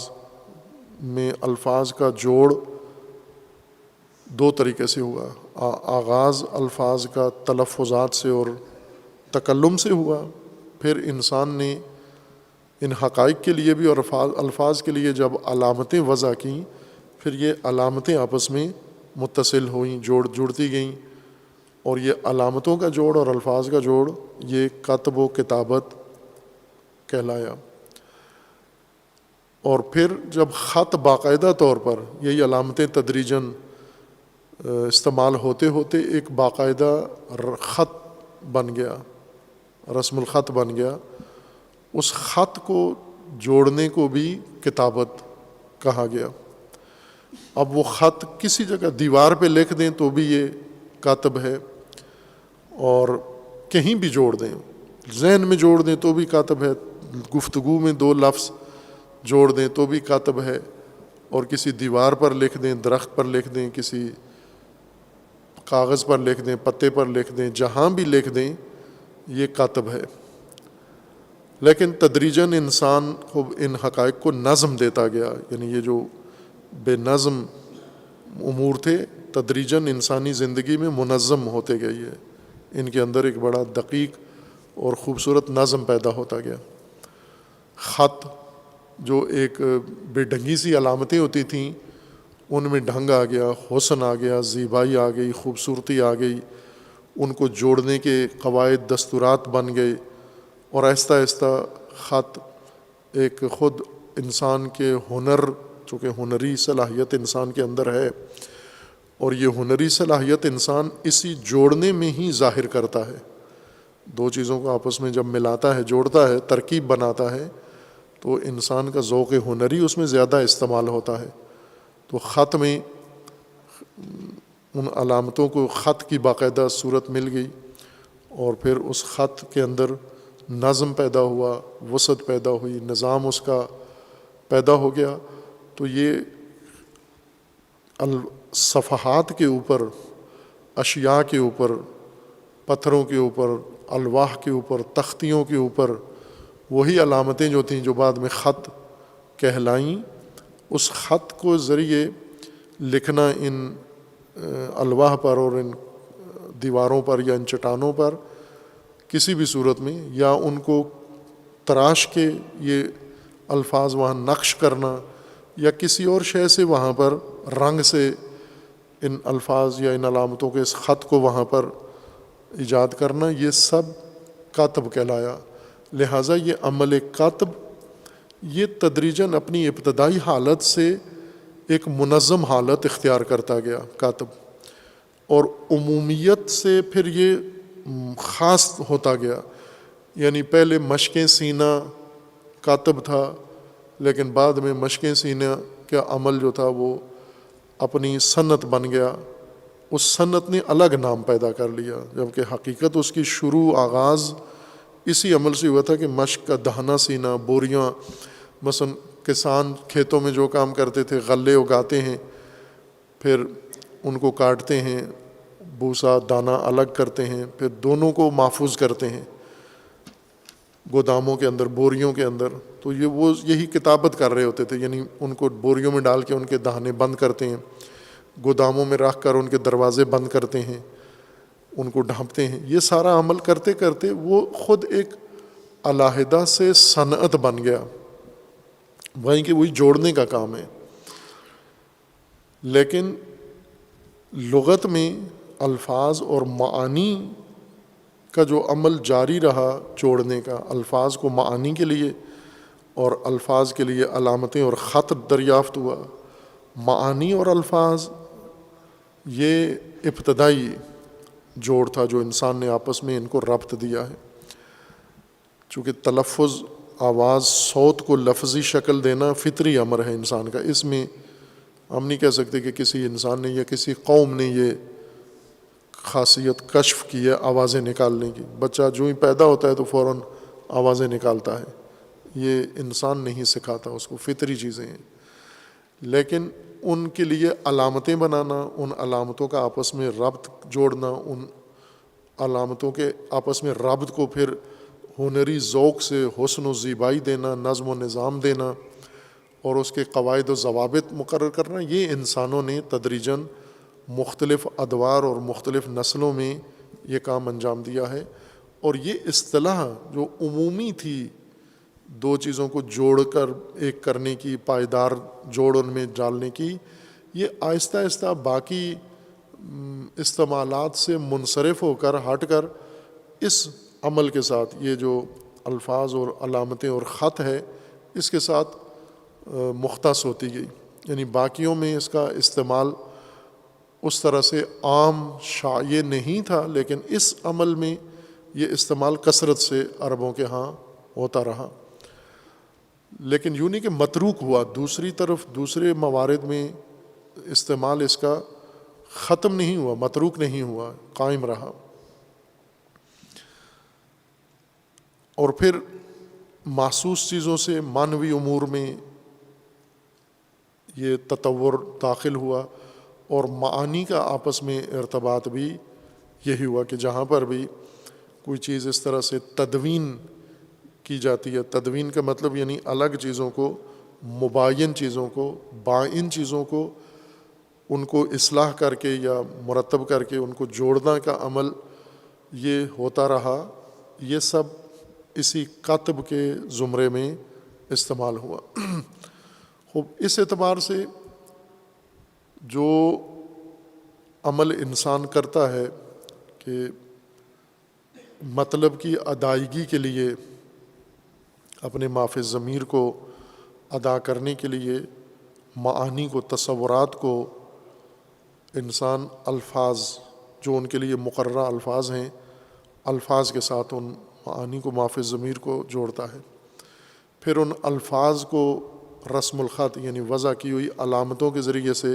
میں الفاظ کا جوڑ دو طریقے سے ہوا۔ آغاز الفاظ کا تلفظات سے اور تکلم سے ہوا، پھر انسان نے ان حقائق کے لیے بھی اور الفاظ کے لیے جب علامتیں وضع کیں، پھر یہ علامتیں آپس میں متصل ہوئیں، جڑتی گئیں، اور یہ علامتوں کا جوڑ اور الفاظ کا جوڑ یہ کتب و کتابت کہلایا۔ اور پھر جب خط باقاعدہ طور پر یہی علامتیں تدریجاً استعمال ہوتے ہوتے ایک باقاعدہ خط بن گیا، رسم الخط بن گیا، اس خط کو جوڑنے کو بھی کتابت کہا گیا۔ اب وہ خط کسی جگہ دیوار پہ لکھ دیں تو بھی یہ کاتب ہے، اور کہیں بھی جوڑ دیں، ذہن میں جوڑ دیں تو بھی کاتب ہے، گفتگو میں دو لفظ جوڑ دیں تو بھی کاتب ہے، اور کسی دیوار پر لکھ دیں، درخت پر لکھ دیں، کسی کاغذ پر لکھ دیں، پتے پر لکھ دیں، جہاں بھی لکھ دیں یہ کاتب ہے۔ لیکن تدریجاً انسان کو ان حقائق کو نظم دیتا گیا، یعنی یہ جو بے نظم امور تھے تدریجاً انسانی زندگی میں منظم ہوتے گئے، یہ ان کے اندر ایک بڑا دقیق اور خوبصورت نظم پیدا ہوتا گیا۔ خط جو ایک بے ڈھنگی سی علامتیں ہوتی تھیں ان میں ڈھنگ آ گیا، حسن آ گیا، زیبائی آ گئی، خوبصورتی آ گئی، ان کو جوڑنے کے قواعد دستورات بن گئے، اور آہستہ آہستہ خط ایک خود انسان کے ہنر، چونکہ ہنری صلاحیت انسان کے اندر ہے، اور یہ ہنری صلاحیت انسان اسی جوڑنے میں ہی ظاہر کرتا ہے۔ دو چیزوں کو آپس میں جب ملاتا ہے، جوڑتا ہے، ترکیب بناتا ہے، تو انسان کا ذوق ہنری اس میں زیادہ استعمال ہوتا ہے۔ تو خط میں ان علامتوں کو خط کی باقاعدہ صورت مل گئی، اور پھر اس خط کے اندر نظم پیدا ہوا، وسعت پیدا ہوئی، نظام اس کا پیدا ہو گیا۔ تو یہ صفحات کے اوپر، اشیاء کے اوپر، پتھروں کے اوپر، الواح کے اوپر، تختیوں کے اوپر وہی علامتیں جو تھیں جو بعد میں خط کہلائیں، اس خط کو ذریعے لکھنا ان الواح پر اور ان دیواروں پر یا ان چٹانوں پر کسی بھی صورت میں، یا ان کو تراش کے یہ الفاظ وہاں نقش کرنا، یا کسی اور شے سے وہاں پر رنگ سے ان الفاظ یا ان علامتوں کے اس خط کو وہاں پر ایجاد کرنا، یہ سب کاتب کہلایا۔ لہٰذا یہ عمل کاتب یہ تدریجاً اپنی ابتدائی حالت سے ایک منظم حالت اختیار کرتا گیا کاتب، اور عمومیت سے پھر یہ خاص ہوتا گیا۔ یعنی پہلے مشقیں سینہ کاتب تھا، لیکن بعد میں مشقیں سینہ کا عمل جو تھا وہ اپنی صنعت بن گیا، اس صنعت نے الگ نام پیدا کر لیا، جبکہ حقیقت اس کی شروع آغاز اسی عمل سے ہوا تھا کہ مشق کا دہنا سینا، بوریاں، مثلا کسان کھیتوں میں جو کام کرتے تھے، غلے اگاتے ہیں، پھر ان کو کاٹتے ہیں، بھوسا دانہ الگ کرتے ہیں، پھر دونوں کو محفوظ کرتے ہیں، گوداموں کے اندر، بوریوں کے اندر، تو وہ یہی کتابت کر رہے ہوتے تھے، یعنی ان کو بوریوں میں ڈال کے ان کے دہانے بند کرتے ہیں، گوداموں میں رکھ کر ان کے دروازے بند کرتے ہیں، ان کو ڈھانپتے ہیں. یہ سارا عمل کرتے کرتے وہ خود ایک علیحدہ سے صنعت بن گیا، وہیں کہ وہی جوڑنے کا کام ہے. لیکن لغت میں الفاظ اور معانی کا جو عمل جاری رہا جوڑنے کا، الفاظ کو معانی کے لیے اور الفاظ کے لیے علامتیں اور خط دریافت ہوا. معانی اور الفاظ یہ ابتدائی جوڑ تھا جو انسان نے آپس میں ان کو ربط دیا ہے. چونکہ تلفظ، آواز، صوت کو لفظی شکل دینا فطری امر ہے انسان کا. اس میں ہم نہیں کہہ سکتے کہ کسی انسان نے یا کسی قوم نے یہ خاصیت کشف کی ہے آوازیں نکالنے کی. بچہ جو ہی پیدا ہوتا ہے تو فوراً آوازیں نکالتا ہے، یہ انسان نہیں سکھاتا اس کو، فطری چیزیں ہیں. لیکن ان کے لیے علامتیں بنانا، ان علامتوں کا آپس میں ربط جوڑنا، ان علامتوں کے آپس میں ربط کو پھر ہنری ذوق سے حسن و زیبائی دینا، نظم و نظام دینا اور اس کے قواعد و ضوابط مقرر کرنا، یہ انسانوں نے تدریجاً مختلف ادوار اور مختلف نسلوں میں یہ کام انجام دیا ہے. اور یہ اصطلاح جو عمومی تھی دو چیزوں کو جوڑ کر ایک کرنے کی، پائیدار جوڑ ان میں ڈالنے کی، یہ آہستہ آہستہ باقی استعمالات سے منصرف ہو کر ہٹ کر اس عمل کے ساتھ، یہ جو الفاظ اور علامتیں اور خط ہے، اس کے ساتھ مختص ہوتی گئی. یعنی باقیوں میں اس کا استعمال اس طرح سے عام شائع نہیں تھا، لیکن اس عمل میں یہ استعمال کثرت سے عربوں کے ہاں ہوتا رہا. لیکن یوں نہیں کہ متروک ہوا، دوسری طرف دوسرے موارد میں استعمال اس کا ختم نہیں ہوا، متروک نہیں ہوا، قائم رہا. اور پھر محسوس چیزوں سے معنوی امور میں یہ تطور داخل ہوا، اور معانی کا آپس میں ارتباط بھی یہی ہوا کہ جہاں پر بھی کوئی چیز اس طرح سے تدوین کی جاتی ہے. تدوین کا مطلب یعنی الگ چیزوں کو، مباین چیزوں کو، بائن چیزوں کو، ان کو اصلاح کر کے یا مرتب کر کے ان کو جوڑنا کا عمل یہ ہوتا رہا. یہ سب اسی کاتب کے زمرے میں استعمال ہوا. خوب، اس اعتبار سے جو عمل انسان کرتا ہے کہ مطلب کی ادائیگی کے لیے، اپنے مافِ ضمیر کو ادا کرنے کے لیے، معانی کو، تصورات کو انسان الفاظ جو ان کے لیے مقررہ الفاظ ہیں، الفاظ کے ساتھ ان معانی کو، مافِ ضمیر کو جوڑتا ہے. پھر ان الفاظ کو رسم الخط یعنی وضع کی ہوئی علامتوں کے ذریعے سے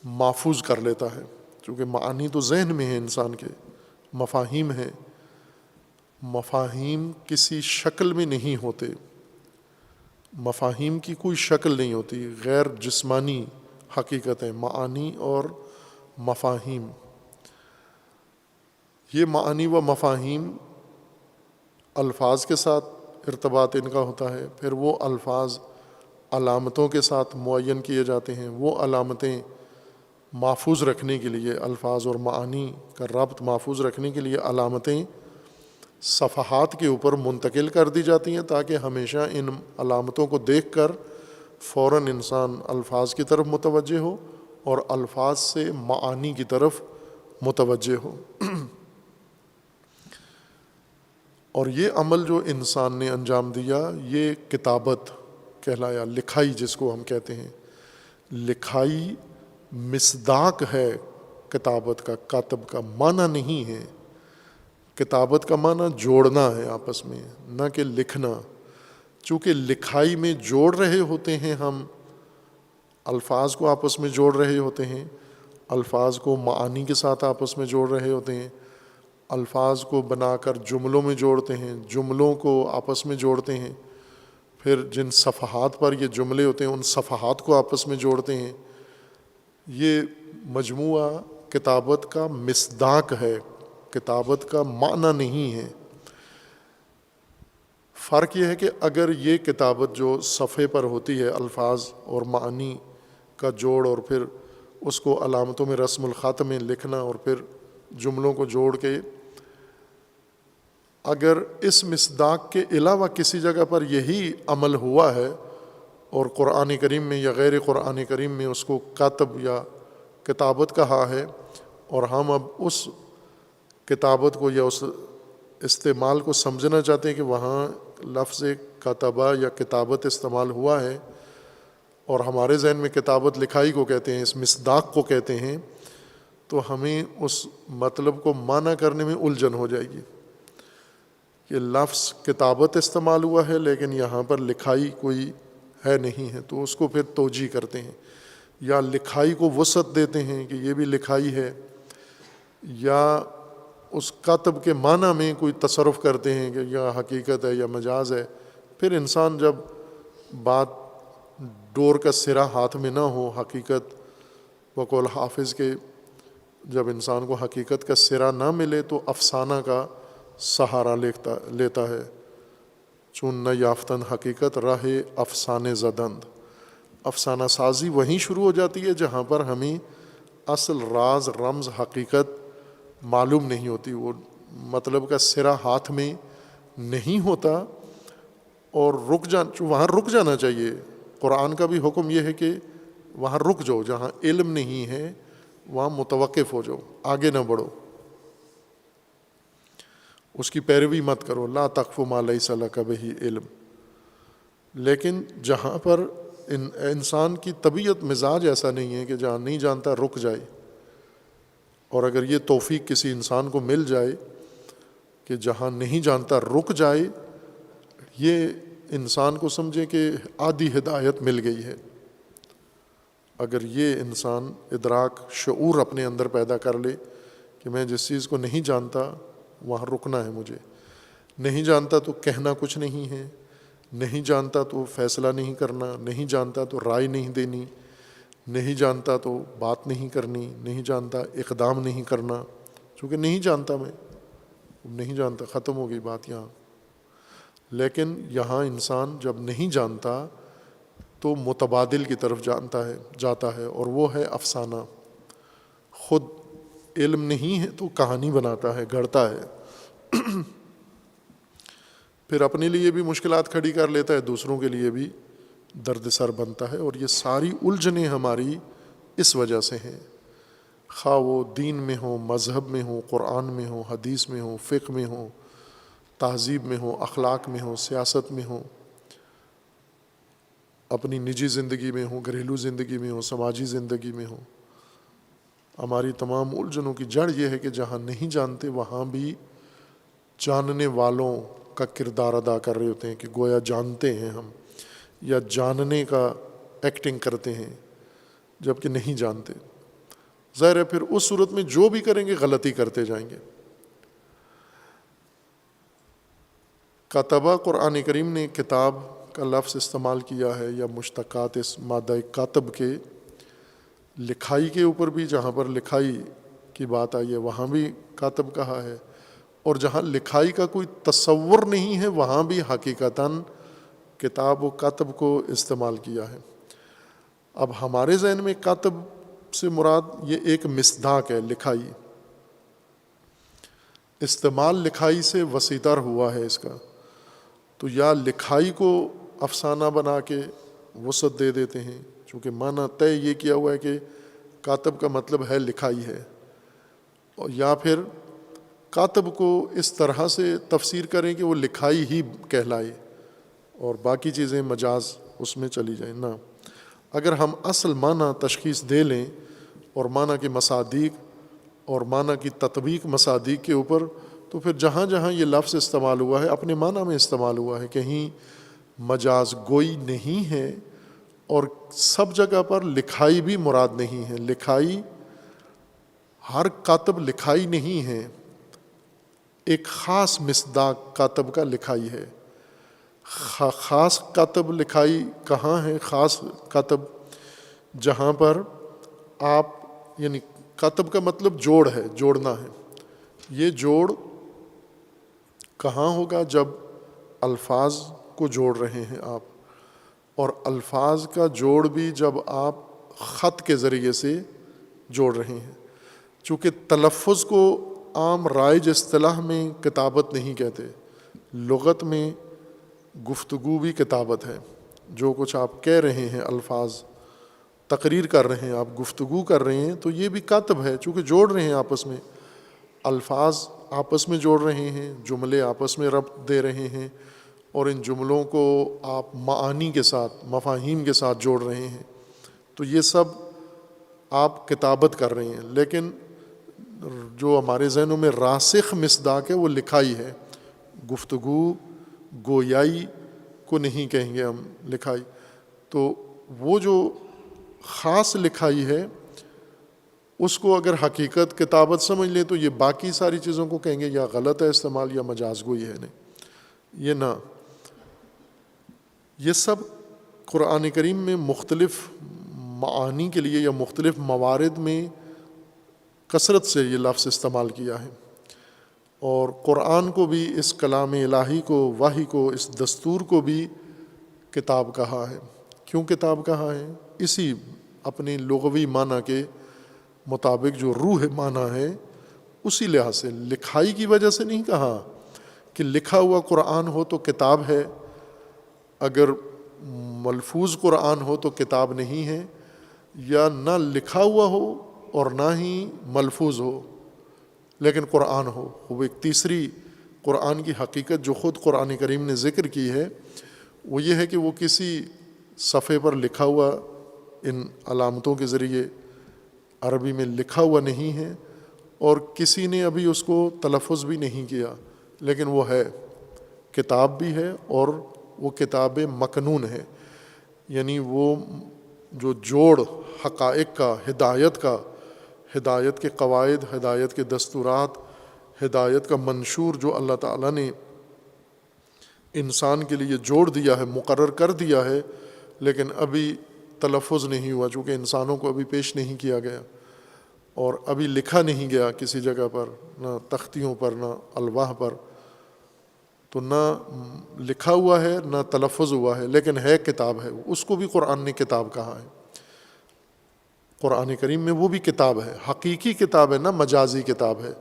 محفوظ کر لیتا ہے. چونکہ معانی تو ذہن میں ہے انسان کے، مفاہیم ہیں، مفاہیم کسی شکل میں نہیں ہوتے، مفاہیم کی کوئی شکل نہیں ہوتی، غیر جسمانی حقیقت ہے معانی اور مفاہیم. یہ معانی و مفاہیم الفاظ کے ساتھ ارتباط ان کا ہوتا ہے. پھر وہ الفاظ علامتوں کے ساتھ معین کیے جاتے ہیں. وہ علامتیں محفوظ رکھنے کے لیے، الفاظ اور معانی کا ربط محفوظ رکھنے کے لیے علامتیں صفحات کے اوپر منتقل کر دی جاتی ہیں، تاکہ ہمیشہ ان علامتوں کو دیکھ کر فوراً انسان الفاظ کی طرف متوجہ ہو اور الفاظ سے معانی کی طرف متوجہ ہو. اور یہ عمل جو انسان نے انجام دیا، یہ کتابت کہلایا، لکھائی جس کو ہم کہتے ہیں. لکھائی مصداق ہے کتابت کا، کاتب کا معنی نہیں ہے. کتابت کا معنی جوڑنا ہے آپس میں، نہ کہ لکھنا. چونکہ لکھائی میں جوڑ رہے ہوتے ہیں ہم، الفاظ کو آپس میں جوڑ رہے ہوتے ہیں، الفاظ کو معانی کے ساتھ آپس میں جوڑ رہے ہوتے ہیں، الفاظ کو بنا کر جملوں میں جوڑتے ہیں، جملوں کو آپس میں جوڑتے ہیں، پھر جن صفحات پر یہ جملے ہوتے ہیں ان صفحات کو آپس میں جوڑتے ہیں. یہ مجموعہ کتابت کا مصداق ہے، کتابت کا معنی نہیں ہے. فرق یہ ہے کہ اگر یہ کتابت جو صفحے پر ہوتی ہے، الفاظ اور معنی کا جوڑ اور پھر اس کو علامتوں میں رسم الخط میں لکھنا اور پھر جملوں کو جوڑ کے، اگر اس مصداق کے علاوہ کسی جگہ پر یہی عمل ہوا ہے اور قرآن کریم میں یا غیر قرآن کریم میں اس کو کاتب یا کتابت کہا ہے، اور ہم اب اس کتابت کو یا اس استعمال کو سمجھنا چاہتے ہیں کہ وہاں لفظ کتبہ یا کتابت استعمال ہوا ہے، اور ہمارے ذہن میں کتابت لکھائی کو کہتے ہیں، اس مصداق کو کہتے ہیں، تو ہمیں اس مطلب کو معنی کرنے میں الجھن ہو جائے گی کہ لفظ کتابت استعمال ہوا ہے لیکن یہاں پر لکھائی کوئی ہے نہیں ہے، تو اس کو پھر توجیہ کرتے ہیں، یا لکھائی کو وسعت دیتے ہیں کہ یہ بھی لکھائی ہے، یا اس کاتب کے معنی میں کوئی تصرف کرتے ہیں کہ یا حقیقت ہے یا مجاز ہے۔ پھر انسان جب بات ڈور کا سرا ہاتھ میں نہ ہو، حقیقت بقول حافظ کے، جب انسان کو حقیقت کا سرا نہ ملے تو افسانہ کا سہارا لیتا ہے، چون نہ یافتن حقیقت راہ افسانے زدند۔ افسانہ سازی وہیں شروع ہو جاتی ہے جہاں پر ہمیں اصل راز رمز حقیقت معلوم نہیں ہوتی، وہ مطلب کا سرا ہاتھ میں نہیں ہوتا، اور وہاں رک جانا چاہیے۔ قرآن کا بھی حکم یہ ہے کہ وہاں رک جاؤ، جہاں علم نہیں ہے وہاں متوقف ہو جاؤ، آگے نہ بڑھو، اس کی پیروی مت کرو، لا تقف ما لیس لک بہ علم۔ لیکن جہاں پر انسان کی طبیعت مزاج ایسا نہیں ہے کہ جہاں نہیں جانتا رک جائے، اور اگر یہ توفیق کسی انسان کو مل جائے کہ جہاں نہیں جانتا رک جائے، یہ انسان کو سمجھے کہ آدھی ہدایت مل گئی ہے۔ اگر یہ انسان ادراک شعور اپنے اندر پیدا کر لے کہ میں جس چیز کو نہیں جانتا وہاں رکنا ہے، مجھے نہیں جانتا تو کہنا کچھ نہیں ہے، نہیں جانتا تو فیصلہ نہیں کرنا، نہیں جانتا تو رائے نہیں دینی، نہیں جانتا تو بات نہیں کرنی، نہیں جانتا اقدام نہیں کرنا، چونکہ نہیں جانتا، میں نہیں جانتا، ختم ہو گئی بات یہاں۔ لیکن یہاں انسان جب نہیں جانتا تو متبادل کی طرف جاتا ہے، اور وہ ہے افسانہ۔ خود علم نہیں ہے تو کہانی بناتا ہے، گھڑتا ہے، پھر اپنے لیے بھی مشکلات کھڑی کر لیتا ہے، دوسروں کے لیے بھی درد سر بنتا ہے، اور یہ ساری الجھنیں ہماری اس وجہ سے ہیں، خواہ وہ دین میں ہوں، مذہب میں ہوں، قرآن میں ہوں، حدیث میں ہوں، فقہ میں ہوں، تہذیب میں ہوں، اخلاق میں ہوں، سیاست میں ہوں، اپنی نجی زندگی میں ہوں، گھریلو زندگی میں ہوں، سماجی زندگی میں ہوں۔ ہماری تمام الجھنوں کی جڑ یہ ہے کہ جہاں نہیں جانتے وہاں بھی جاننے والوں کا کردار ادا کر رہے ہوتے ہیں کہ گویا جانتے ہیں ہم، یا جاننے کا ایکٹنگ کرتے ہیں جبکہ نہیں جانتے۔ ظاہر ہے پھر اس صورت میں جو بھی کریں گے غلطی کرتے جائیں گے۔ کتبہ قرآن کریم نے کتاب کا لفظ استعمال کیا ہے، یا مشتقات اس مادہ کاتب کے، لکھائی کے اوپر بھی جہاں پر لکھائی کی بات آئی ہے وہاں بھی کاتب کہا ہے، اور جہاں لکھائی کا کوئی تصور نہیں ہے وہاں بھی حقیقتاً کتاب و کاتب کو استعمال کیا ہے۔ اب ہمارے ذہن میں کاتب سے مراد یہ ایک مصداق ہے، لکھائی، استعمال لکھائی سے وسیع تر ہوا ہے اس کا، تو یا لکھائی کو افسانہ بنا کے وسعت دے دیتے ہیں، چونکہ معنی طے یہ کیا ہوا ہے کہ کاتب کا مطلب ہے لکھائی ہے، اور یا پھر کاتب کو اس طرح سے تفسیر کریں کہ وہ لکھائی ہی کہلائے اور باقی چیزیں مجاز اس میں چلی جائیں۔ نہ، اگر ہم اصل معنی تشخیص دے لیں اور معنی کی مصادیق اور معنی کی تطبیق مصادیق کے اوپر، تو پھر جہاں جہاں یہ لفظ استعمال ہوا ہے اپنے معنی میں استعمال ہوا ہے، کہیں مجاز گوئی نہیں ہے، اور سب جگہ پر لکھائی بھی مراد نہیں ہے۔ لکھائی، ہر کاتب لکھائی نہیں ہے، ایک خاص مصداق کاتب کا لکھائی ہے۔ خاص کاتب لکھائی کہاں ہے؟ خاص کاتب جہاں پر آپ، یعنی کاتب کا مطلب جوڑ ہے، جوڑنا ہے، یہ جوڑ کہاں ہوگا؟ جب الفاظ کو جوڑ رہے ہیں آپ، اور الفاظ کا جوڑ بھی جب آپ خط کے ذریعے سے جوڑ رہے ہیں، چونکہ تلفظ کو عام رائج اصطلاح میں کتابت نہیں کہتے، لغت میں گفتگو بھی کتابت ہے۔ جو کچھ آپ کہہ رہے ہیں، الفاظ تقریر کر رہے ہیں، آپ گفتگو کر رہے ہیں، تو یہ بھی کاتب ہے، چونکہ جوڑ رہے ہیں آپس میں، الفاظ آپس میں جوڑ رہے ہیں، جملے آپس میں ربط دے رہے ہیں، اور ان جملوں کو آپ معانی کے ساتھ، مفاہیم کے ساتھ جوڑ رہے ہیں، تو یہ سب آپ کتابت کر رہے ہیں۔ لیکن جو ہمارے ذہنوں میں راسخ مصداق ہے وہ لکھائی ہے، گفتگو گویائی کو نہیں کہیں گے ہم، لکھائی۔ تو وہ جو خاص لکھائی ہے اس کو اگر حقیقت کتابت سمجھ لیں تو یہ باقی ساری چیزوں کو کہیں گے یا غلط ہے استعمال یا مجاز گوئی ہے، نہیں، یہ نہ، یہ سب قرآن کریم میں مختلف معانی کے لیے یا مختلف موارد میں کثرت سے یہ لفظ استعمال کیا ہے، اور قرآن کو بھی، اس کلام الہی کو، وحی کو، اس دستور کو بھی کتاب کہا ہے۔ کیوں کتاب کہا ہے؟ اسی اپنی لغوی معنی کے مطابق جو روح معنی ہے اسی لحاظ سے، لکھائی کی وجہ سے نہیں کہا کہ لکھا ہوا قرآن ہو تو کتاب ہے، اگر ملفوظ قرآن ہو تو کتاب نہیں ہے، یا نہ لکھا ہوا ہو اور نہ ہی ملفوظ ہو لیکن قرآن ہو۔ وہ ایک تیسری قرآن کی حقیقت جو خود قرآن کریم نے ذکر کی ہے وہ یہ ہے کہ وہ کسی صفحے پر لکھا ہوا، ان علامتوں کے ذریعے عربی میں لکھا ہوا نہیں ہے، اور کسی نے ابھی اس کو تلفظ بھی نہیں کیا، لیکن وہ ہے، کتاب بھی ہے، اور وہ کتاب مکنون ہے، یعنی وہ جو جوڑ حقائق کا، ہدایت کے قواعد، ہدایت کے دستورات، ہدایت کا منشور جو اللہ تعالیٰ نے انسان کے لیے جوڑ دیا ہے، مقرر کر دیا ہے، لیکن ابھی تلفظ نہیں ہوا چونکہ انسانوں کو ابھی پیش نہیں کیا گیا، اور ابھی لکھا نہیں گیا کسی جگہ پر، نہ تختیوں پر، نہ الواح پر، تو نہ لکھا ہوا ہے نہ تلفظ ہوا ہے، لیکن ہے، کتاب ہے، اس کو بھی قرآن نے کتاب کہا ہے۔ قرآن کریم میں وہ بھی کتاب ہے، حقیقی کتاب ہے، نہ مجازی کتاب ہے،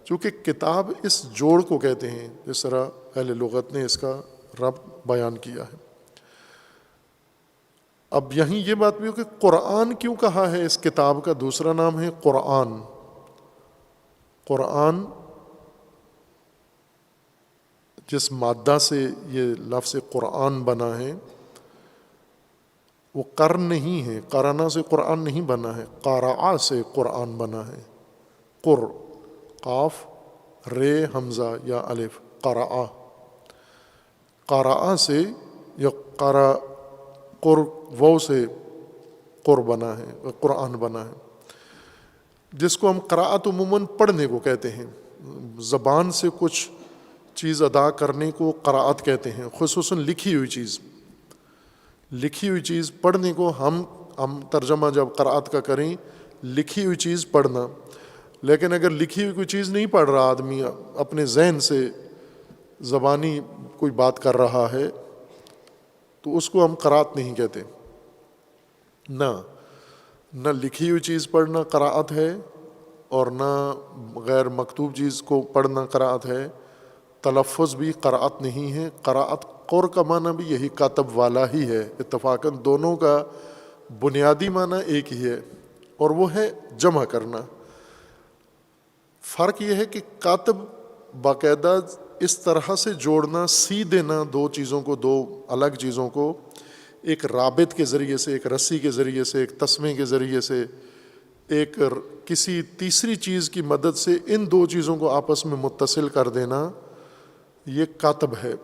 چونکہ کتاب اس جوڑ کو کہتے ہیں، جس طرح اہل لغت نے اس کا ربط بیان کیا ہے۔ اب یہیں یہ بات بھی ہو کہ قرآن کیوں کہا ہے؟ اس کتاب کا دوسرا نام ہے قرآن۔ قرآن جس مادہ سے یہ لفظ قرآن بنا ہے وہ قرن نہیں ہے، قرآن سے قرآن نہیں بنا ہے، قارعہ سے قرآن بنا ہے، قاف رے حمزہ یا الف، قرعہ، قارعہ سے یا وہ سے بنا ہے، قرآن بنا ہے، جس کو ہم قراءت عموماً پڑھنے کو کہتے ہیں، زبان سے کچھ چیز ادا کرنے کو قراءت کہتے ہیں، خصوصاً لکھی ہوئی چیز پڑھنے کو ہم ترجمہ جب قراءت کا کریں، لکھی ہوئی چیز پڑھنا، لیکن اگر لکھی ہوئی کوئی چیز نہیں پڑھ رہا آدمی، اپنے ذہن سے زبانی کوئی بات کر رہا ہے تو اس کو ہم قراءت نہیں کہتے، نہ لکھی ہوئی چیز پڑھنا قراءت ہے، اور نہ غیر مکتوب چیز کو پڑھنا قراءت ہے، تلفظ بھی قراءت نہیں ہے۔ قراءت قر کا معنی بھی یہی کاتب والا ہی ہے، اتفاقاً دونوں کا بنیادی معنی ایک ہی ہے، اور وہ ہے جمع کرنا۔ فرق یہ ہے کہ کاتب باقاعدہ اس طرح سے جوڑنا، سی دینا دو چیزوں کو، دو الگ چیزوں کو، ایک رابط کے ذریعے سے، ایک رسی کے ذریعے سے، ایک تسمے کے ذریعے سے، ایک کسی تیسری چیز کی مدد سے ان دو چیزوں کو آپس میں متصل کر دینا، یہ کاتب ہے۔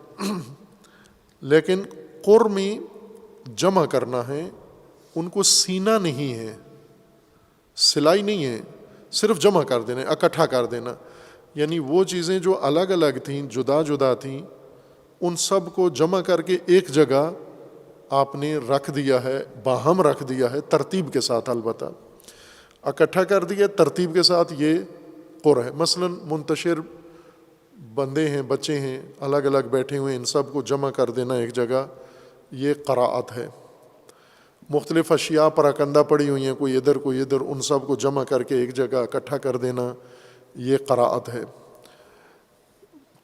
لیکن قر میں جمع کرنا ہے، ان کو سینا نہیں ہے، سلائی نہیں ہے، صرف جمع کر دینا، اکٹھا کر دینا، یعنی وہ چیزیں جو الگ الگ تھیں، جدا جدا تھیں، ان سب کو جمع کر کے ایک جگہ آپ نے رکھ دیا ہے، باہم رکھ دیا ہے، ترتیب کے ساتھ، البتہ اکٹھا کر دیا ترتیب کے ساتھ، یہ قر ہے۔ مثلا منتشر بندے ہیں، بچے ہیں، الگ الگ بیٹھے ہوئے، ان سب کو جمع کر دینا ایک جگہ، یہ قراءت ہے۔ مختلف اشیاء پراکندہ پڑی ہوئی ہیں، کوئی ادھر کوئی ادھر، ان سب کو جمع کر کے ایک جگہ اکٹھا کر دینا، یہ قراءت ہے۔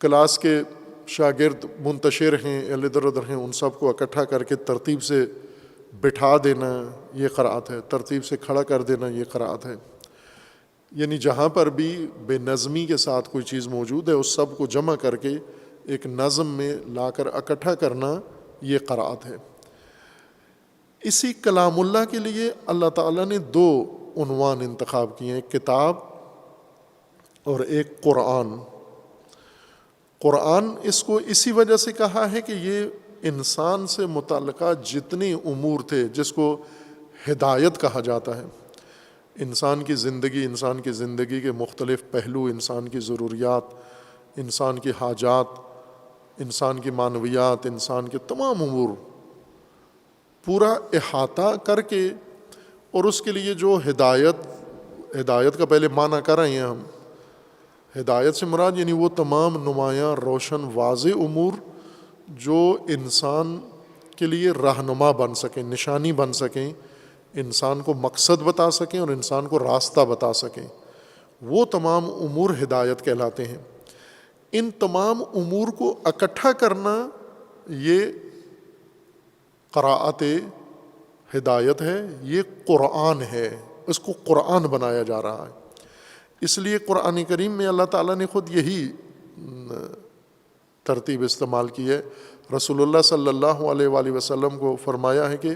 کلاس کے شاگرد منتشر ہیں، ادھر ادھر ہیں، ان سب کو اکٹھا کر کے ترتیب سے بٹھا دینا، یہ قراءت ہے۔ ترتیب سے کھڑا کر دینا، یہ قراءت ہے۔ یعنی جہاں پر بھی بے نظمی کے ساتھ کوئی چیز موجود ہے، اس سب کو جمع کر کے ایک نظم میں لا کر اکٹھا کرنا، یہ قراءت ہے۔ اسی کلام اللہ کے لیے اللہ تعالیٰ نے دو عنوان انتخاب کیے ہیں، ایک کتاب اور ایک قرآن۔ قرآن اس کو اسی وجہ سے کہا ہے کہ یہ انسان سے متعلقہ جتنے امور تھے، جس کو ہدایت کہا جاتا ہے، انسان کی زندگی کے مختلف پہلو، انسان کی ضروریات، انسان کی حاجات، انسان کی معنویات، انسان کے تمام امور پورا احاطہ کر کے، اور اس کے لیے جو ہدایت کا پہلے معنی کر رہے ہیں ہم، ہدایت سے مراد یعنی وہ تمام نمایاں، روشن، واضح امور جو انسان کے لیے رہنما بن سکیں، نشانی بن سکیں، انسان کو مقصد بتا سکیں اور انسان کو راستہ بتا سکیں، وہ تمام امور ہدایت کہلاتے ہیں۔ ان تمام امور کو اکٹھا کرنا یہ قراءت ہدایت ہے، یہ قرآن ہے، اس کو قرآن بنایا جا رہا ہے۔ اس لیے قرآن کریم میں اللہ تعالیٰ نے خود یہی ترتیب استعمال کی ہے۔ رسول اللہ صلی اللہ علیہ وآلہ وسلم کو فرمایا ہے کہ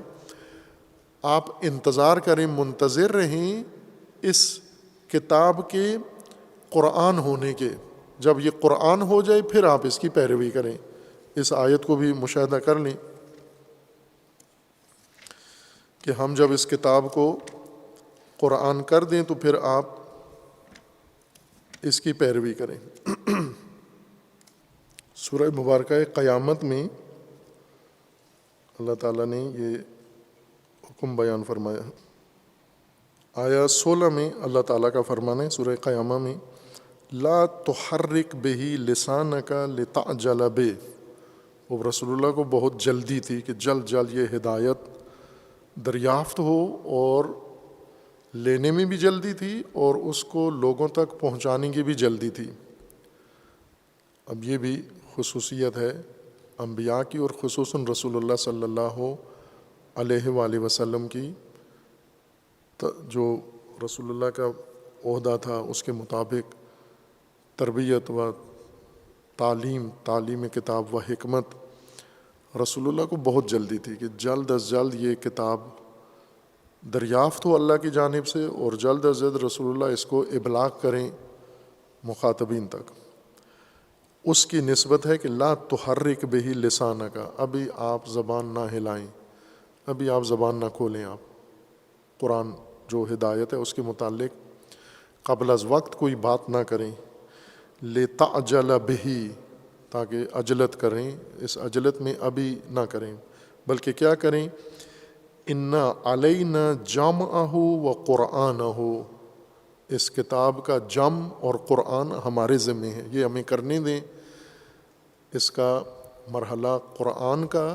آپ انتظار کریں، منتظر رہیں اس کتاب کے قرآن ہونے کے، جب یہ قرآن ہو جائے پھر آپ اس کی پیروی کریں۔ اس آیت کو بھی مشاہدہ کر لیں کہ ہم جب اس کتاب کو قرآن کر دیں تو پھر آپ اس کی پیروی کریں۔ سورہ مبارکہ قیامت میں اللہ تعالیٰ نے یہ حکم بیان فرمایا۔ آیا 16 میں اللہ تعالیٰ کا فرمان ہے سورہ قیامہ میں، لا تحرک بہ لسانک لتعجل بہ۔ وہ رسول اللہ کو بہت جلدی تھی کہ جلد یہ ہدایت دریافت ہو، اور لینے میں بھی جلدی تھی اور اس کو لوگوں تک پہنچانے کی بھی جلدی تھی۔ اب یہ بھی خصوصیت ہے انبیاء کی، اور خصوصاً رسول اللہ صلی اللہ علیہ وآلہ وسلم کی، جو رسول اللہ کا عہدہ تھا اس کے مطابق تربیت و تعلیم کتاب و حکمت رسول اللہ کو بہت جلدی تھی کہ جلد از جلد یہ کتاب دریافت ہو اللہ کی جانب سے، اور جلد از جلد رسول اللہ اس کو ابلاغ کریں مخاطبین تک۔ اس کی نسبت ہے کہ لا تحرک بہ لسانک، ابھی آپ زبان نہ ہلائیں، ابھی آپ زبان نہ کھولیں، آپ قرآن جو ہدایت ہے اس کے متعلق قبل از وقت کوئی بات نہ کریں، لتعجل بہ، تاکہ عجلت کریں، اس عجلت میں ابھی نہ کریں، بلکہ کیا کریں، ان علینا جمعہ و قرآنہ، اس کتاب کا جمع اور قرآن ہمارے ذمہ ہے، یہ ہمیں کرنے دیں۔ اس کا مرحلہ قرآن کا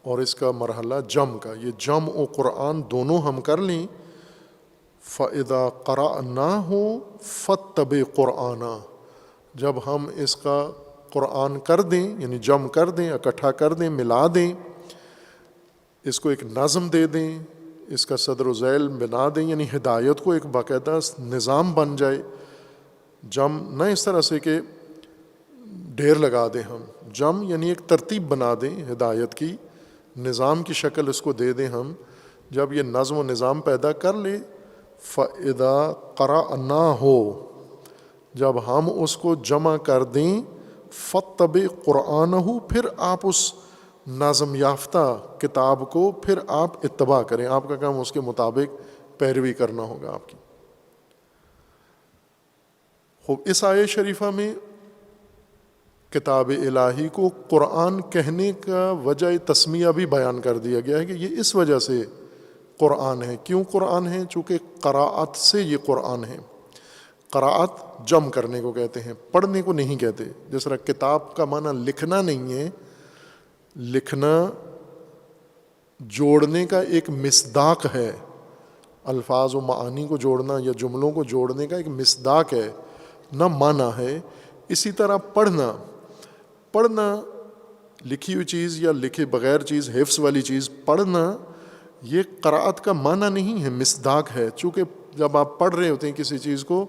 اور اس کا مرحلہ جمع کا، یہ جمع و قرآن دونوں ہم کر لیں۔ فَإِذَا قَرَأْنَاهُ فَاتَّبِعْ قُرْآنَهُ، جب ہم اس کا قرآن کر دیں، یعنی جمع کر دیں، اکٹھا کر دیں، ملا دیں، اس کو ایک نظم دے دیں، اس کا صدر و ذیل بنا دیں، یعنی ہدایت کو ایک باقاعدہ نظام بن جائے۔ جمع نہ اس طرح سے کہ ڈھیر لگا دیں، ہم جمع یعنی ایک ترتیب بنا دیں، ہدایت کی نظام کی شکل اس کو دے دیں ہم۔ جب یہ نظم و نظام پیدا کر لے، فَإِذَا قَرَأْنَاهُ، جب ہم اس کو جمع کر دیں، فَاتَّبِعْ قُرْآنَهُ، پھر آپ اس نظم یافتہ کتاب کو پھر آپ اتباع کریں، آپ کا کام اس کے مطابق پیروی کرنا ہوگا آپ کی۔ خوب، اس آیہ شریفہ میں کتاب الہی کو قرآن کہنے کا وجہ تسمیہ بھی بیان کر دیا گیا ہے کہ یہ اس وجہ سے قرآن ہے۔ کیوں قرآن ہے؟ چونکہ قراءت سے یہ قرآن ہے۔ قرأت جمع کرنے کو کہتے ہیں، پڑھنے کو نہیں کہتے. جس طرح کتاب کا معنی لکھنا نہیں ہے، لکھنا جوڑنے کا ایک مصداق ہے، الفاظ و معانی کو جوڑنا یا جملوں کو جوڑنے کا ایک مصداق ہے، نہ معنی ہے. اسی طرح پڑھنا لکھی ہوئی چیز یا لکھے بغیر چیز، حفظ والی چیز پڑھنا، یہ قرأت کا معنی نہیں ہے، مصداق ہے. چونکہ جب آپ پڑھ رہے ہوتے ہیں کسی چیز کو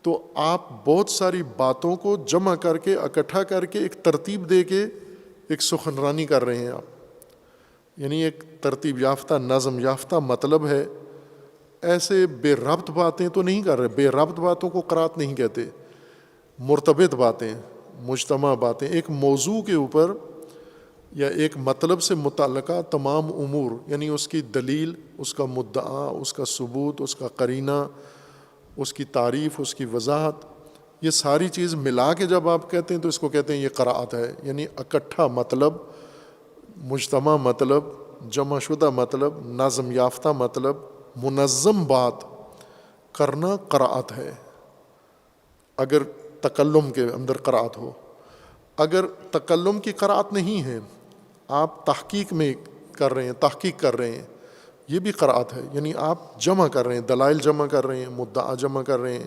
تو آپ بہت ساری باتوں کو جمع کر کے اکٹھا کر کے ایک ترتیب دے کے ایک سخنرانی کر رہے ہیں آپ، یعنی ایک ترتیب یافتہ، نظم یافتہ مطلب ہے. ایسے بے ربط باتیں تو نہیں کر رہے، بے ربط باتوں کو قرأت نہیں کہتے. مرتبط باتیں، مجتمع باتیں، ایک موضوع کے اوپر یا ایک مطلب سے متعلقہ تمام امور، یعنی اس کی دلیل، اس کا مدعا، اس کا ثبوت، اس کا قرینہ، اس کی تعریف، اس کی وضاحت، یہ ساری چیز ملا کے جب آپ کہتے ہیں تو اس کو کہتے ہیں یہ قرأت ہے. یعنی اکٹھا مطلب، مجتمع مطلب، جمع شدہ مطلب، نظم یافتہ مطلب، منظم بات کرنا قرأت ہے. اگر تکلم کے اندر قرأت ہو. اگر تکلم کی قرأت نہیں ہے، آپ تحقیق میں کر رہے ہیں، تحقیق کر رہے ہیں، یہ بھی قرأت ہے. یعنی آپ جمع کر رہے ہیں، دلائل جمع کر رہے ہیں، مدعا جمع کر رہے ہیں،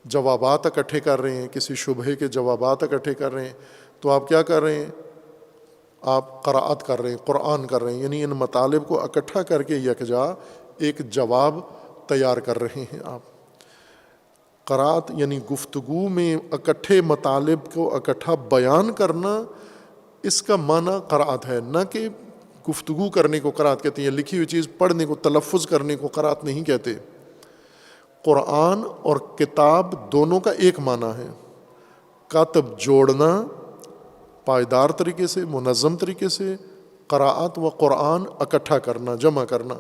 جوابات اکٹھے کر رہے ہیں، کسی شبہے کے جوابات اکٹھے کر رہے ہیں. تو آپ کیا کر رہے ہیں؟ آپ قرأت کر رہے ہیں، قرآن کر رہے ہیں. یعنی ان مطالب کو اکٹھا کر کے یکجا ایک جواب تیار کر رہے ہیں آپ. قرأت یعنی گفتگو میں اکٹھے مطالب کو اکٹھا بیان کرنا، اس کا معنی قرأت ہے، نہ کہ گفتگو کرنے کو قرأت کہتے ہیں. لکھی ہوئی چیز پڑھنے کو، تلفظ کرنے کو قرأت نہیں کہتے. قرآن اور کتاب دونوں کا ایک معنی ہے. کاتب جوڑنا پائیدار طریقے سے، منظم طریقے سے، قرأت و قرآن اکٹھا کرنا، جمع کرنا.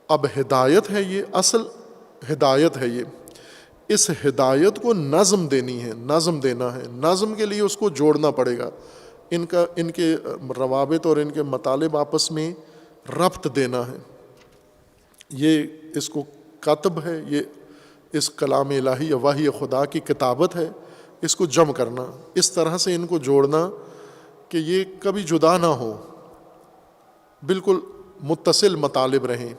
اب ہدایت ہے، یہ اصل ہدایت ہے. یہ اس ہدایت کو نظم دینی ہے، نظم دینا ہے. نظم کے لیے اس کو جوڑنا پڑے گا، ان کے روابط اور ان کے مطالب آپس میں ربط دینا ہے. یہ اس کو کاتب ہے، یہ اس کلام الہی یا وحی خدا کی کتابت ہے. اس کو جمع کرنا، اس طرح سے ان کو جوڑنا کہ یہ کبھی جدا نہ ہو، بالکل متصل مطالب رہیں.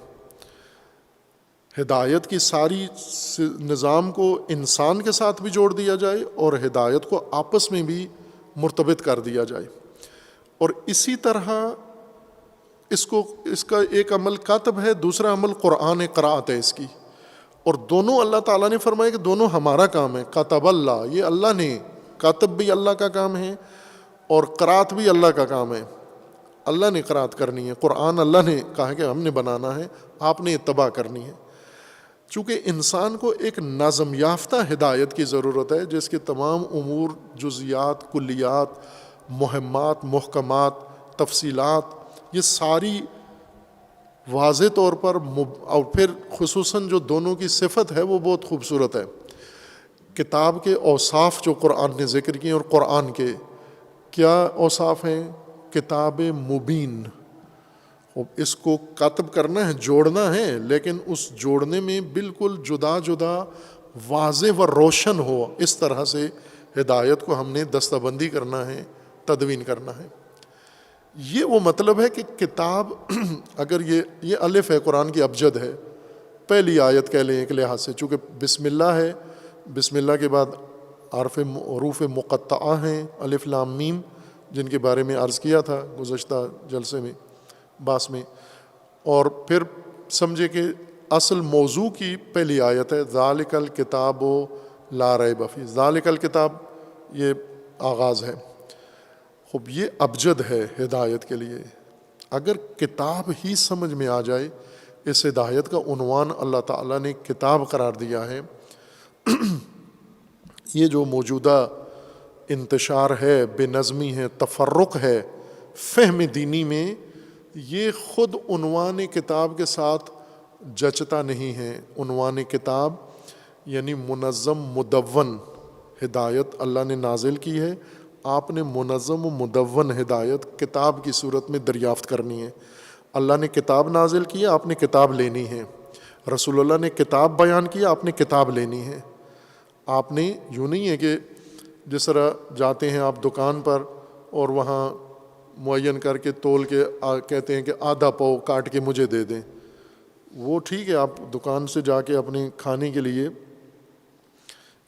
ہدایت کی ساری نظام کو انسان کے ساتھ بھی جوڑ دیا جائے اور ہدایت کو آپس میں بھی مرتبط کر دیا جائے. اور اسی طرح اس کا ایک عمل کاتب ہے، دوسرا عمل قرآن قرأت ہے اس کی. اور دونوں اللہ تعالیٰ نے فرمایا کہ دونوں ہمارا کام ہے. کاتب اللہ، یہ اللہ نے، کاتب بھی اللہ کا کام ہے اور قرأت بھی اللہ کا کام ہے. اللہ نے قرأت کرنی ہے، قرآن اللہ نے کہا کہ ہم نے بنانا ہے، آپ نے اتباع کرنی ہے. چونکہ انسان کو ایک نظم یافتہ ہدایت کی ضرورت ہے، جس کے تمام امور، جزیات، کلیات، مہمات، محکمات، تفصیلات، یہ ساری واضح طور پر، اور پھر خصوصاً جو دونوں کی صفت ہے وہ بہت خوبصورت ہے. کتاب کے اوصاف جو قرآن نے ذکر کیے، اور قرآن کے کیا اوصاف ہیں؟ کتاب مبین. اس کو کاتب کرنا ہے، جوڑنا ہے، لیکن اس جوڑنے میں بالکل جدا جدا، واضح و روشن ہو. اس طرح سے ہدایت کو ہم نے دستہ بندی کرنا ہے، تدوین کرنا ہے. یہ وہ مطلب ہے کہ کتاب، اگر یہ الف ہے، قرآن کی ابجد ہے، پہلی آیت کہہ لیں ایک لحاظ سے، چونکہ بسم اللہ ہے، بسم اللہ کے بعد حروف مقطعہ ہیں، الف لام میم، جن کے بارے میں عرض کیا تھا گزشتہ جلسے میں، باس میں. اور پھر سمجھے کہ اصل موضوع کی پہلی آیت ہے، ذالک الکتاب لا ریب فیہ. ذالک الکتاب یہ آغاز ہے. خوب، یہ ابجد ہے ہدایت کے لیے. اگر کتاب ہی سمجھ میں آ جائے، اس ہدایت کا عنوان اللہ تعالیٰ نے کتاب قرار دیا ہے. یہ جو موجودہ انتشار ہے، بے نظمی ہے، تفرق ہے فہم دینی میں، یہ خود عنوان کتاب کے ساتھ جچتا نہیں ہے. عنوان کتاب یعنی منظم مدون ہدایت اللہ نے نازل کی ہے. آپ نے منظم و مدون ہدایت کتاب کی صورت میں دریافت کرنی ہے. اللہ نے کتاب نازل کی، آپ نے کتاب لینی ہے. رسول اللہ نے کتاب بیان کیا، آپ نے کتاب لینی ہے. آپ نے یوں نہیں ہے کہ جس طرح جاتے ہیں آپ دکان پر اور وہاں معین کر کے تول کے کہتے ہیں کہ آدھا پاؤ کاٹ کے مجھے دے دیں. وہ ٹھیک ہے، آپ دکان سے جا کے اپنے کھانے کے لیے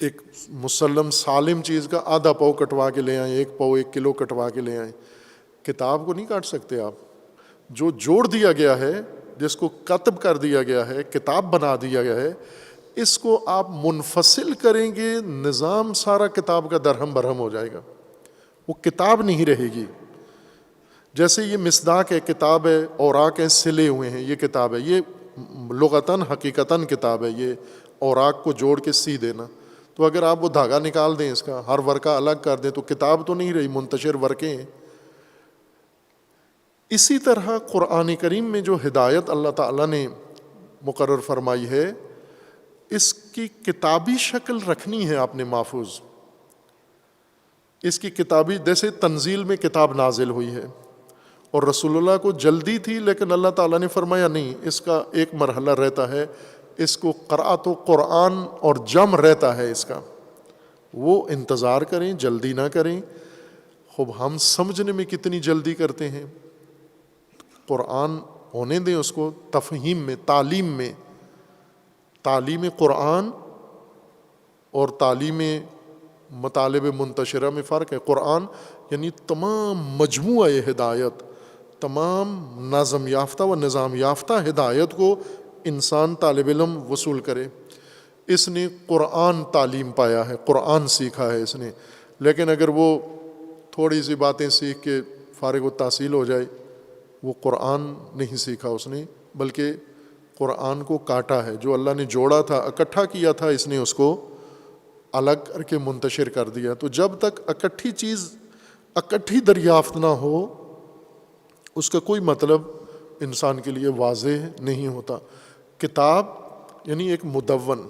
ایک مسلم سالم چیز کا آدھا پاؤ کٹوا کے لے آئیں، 1 پاؤ 1 کلو کٹوا کے لے آئیں. کتاب کو نہیں کاٹ سکتے آپ. جو جوڑ دیا گیا ہے، جس کو کتب کر دیا گیا ہے، کتاب بنا دیا گیا ہے، اس کو آپ منفصل کریں گے، نظام سارا کتاب کا درہم برہم ہو جائے گا، وہ کتاب نہیں رہے گی. جیسے یہ مصداق ہے، کتاب ہے، اوراق ہیں سلے ہوئے ہیں، یہ کتاب ہے. یہ لغتاً حقیقتاً کتاب ہے، یہ اوراق کو جوڑ کے سی دینا. تو اگر آپ وہ دھاگا نکال دیں، اس کا ہر ورقہ الگ کر دیں، تو کتاب تو نہیں رہی، منتشر ورقے ہیں. اسی طرح قرآن کریم میں جو ہدایت اللہ تعالیٰ نے مقرر فرمائی ہے، اس کی کتابی شکل رکھنی ہے آپ نے محفوظ. اس کی کتابی، جیسے تنزیل میں کتاب نازل ہوئی ہے اور رسول اللہ کو جلدی تھی، لیکن اللہ تعالیٰ نے فرمایا نہیں، اس کا ایک مرحلہ رہتا ہے، اس کو قرأت و قرآن اور جم رہتا ہے اس کا، وہ انتظار کریں، جلدی نہ کریں. خوب ہم سمجھنے میں کتنی جلدی کرتے ہیں. قرآن ہونے دیں اس کو تفہیم میں، تعلیم قرآن اور تعلیم مطالب منتشرہ میں فرق ہے. قرآن یعنی تمام مجموعہ ہدایت، تمام نظم یافتہ و نظام یافتہ ہدایت کو انسان طالب علم وصول کرے. اس نے قرآن تعلیم پایا ہے، قرآن سیکھا ہے اس نے. لیکن اگر وہ تھوڑی سی باتیں سیکھ کے فارغ التحصیل ہو جائے، وہ قرآن نہیں سیکھا اس نے، بلکہ قرآن کو کاٹا ہے. جو اللہ نے جوڑا تھا، اکٹھا کیا تھا، اس نے اس کو الگ کر کے منتشر کر دیا. تو جب تک اکٹھی چیز اکٹھی دریافت نہ ہو، اس کا کوئی مطلب انسان کے لیے واضح نہیں ہوتا. کتاب یعنی ایک مدون.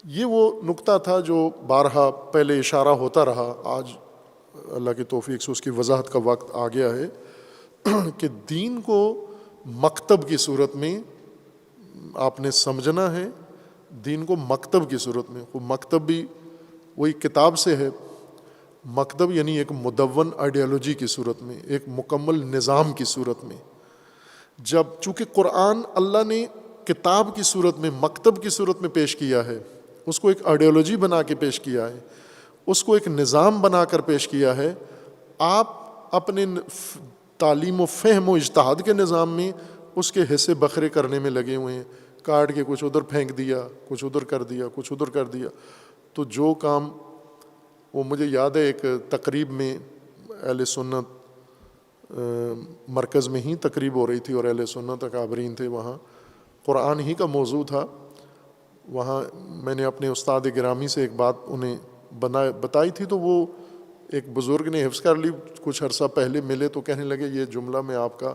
یہ وہ نقطہ تھا جو بارہا پہلے اشارہ ہوتا رہا، آج اللہ کی توفیق سے اس کی وضاحت کا وقت آ گیا ہے کہ دین کو مکتب کی صورت میں آپ نے سمجھنا ہے. دین کو مکتب کی صورت میں، وہ مکتب بھی وہی کتاب سے ہے. مکتب یعنی ایک مدون آئیڈیالوجی کی صورت میں، ایک مکمل نظام کی صورت میں. جب چونکہ قرآن اللہ نے کتاب کی صورت میں، مکتب کی صورت میں پیش کیا ہے، اس کو ایک آئیڈیالوجی بنا کے پیش کیا ہے، اس کو ایک نظام بنا کر پیش کیا ہے. آپ اپنے تعلیم و فہم و اجتہاد کے نظام میں اس کے حصے بکھرے کرنے میں لگے ہوئے ہیں، کاٹ کے کچھ ادھر پھینک دیا، کچھ ادھر کر دیا، کچھ ادھر کر دیا. تو جو کام، وہ مجھے یاد ہے ایک تقریب میں اہل سنت مرکز میں ہی تقریب ہو رہی تھی اور اہل سنت اکابرین تھے وہاں، قرآن ہی کا موضوع تھا. وہاں میں نے اپنے استاد گرامی سے ایک بات انہیں بتائی تھی، تو وہ ایک بزرگ نے حفظ کر لی. کچھ عرصہ پہلے ملے تو کہنے لگے یہ جملہ میں آپ کا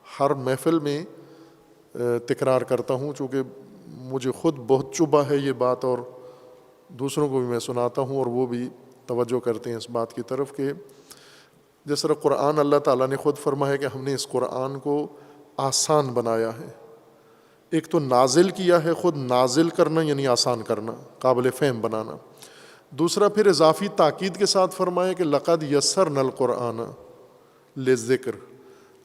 ہر محفل میں تکرار کرتا ہوں، چونکہ مجھے خود بہت چبھا ہے یہ بات، اور دوسروں کو بھی میں سناتا ہوں اور وہ بھی توجہ کرتے ہیں اس بات کی طرف کہ جس طرح قرآن اللہ تعالیٰ نے خود فرمایا کہ ہم نے اس قرآن کو آسان بنایا ہے. ایک تو نازل کیا ہے، خود نازل کرنا یعنی آسان کرنا، قابل فہم بنانا. دوسرا پھر اضافی تاکید کے ساتھ فرمایا کہ لقد یسرنا القرآن للذکر،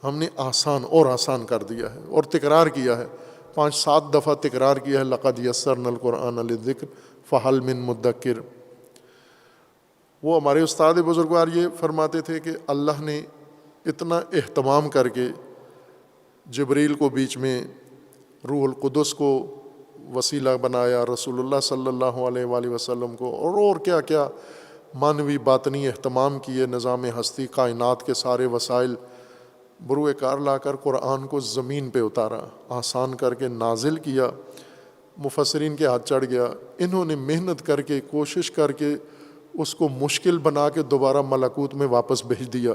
ہم نے آسان اور آسان کر دیا ہے. اور تکرار کیا ہے، 5-7 دفعہ تکرار کیا ہے، لقد یسرنا القرآن للذکر فہل من مدکر. وہ ہمارے استاد بزرگوار یہ فرماتے تھے کہ اللہ نے اتنا اہتمام کر کے جبریل کو بیچ میں، روح القدس کو وسیلہ بنایا، رسول اللہ صلی اللہ علیہ وآلہ وسلم کو، اور کیا کیا معنوی باطنی اہتمام کیے، نظام ہستی، کائنات کے سارے وسائل بروئے کار لا کر قرآن کو زمین پہ اتارا، آسان کر کے نازل کیا. مفسرین کے ہاتھ چڑھ گیا، انہوں نے محنت کر کے، کوشش کر کے اس کو مشکل بنا کے دوبارہ ملکوت میں واپس بھیج دیا.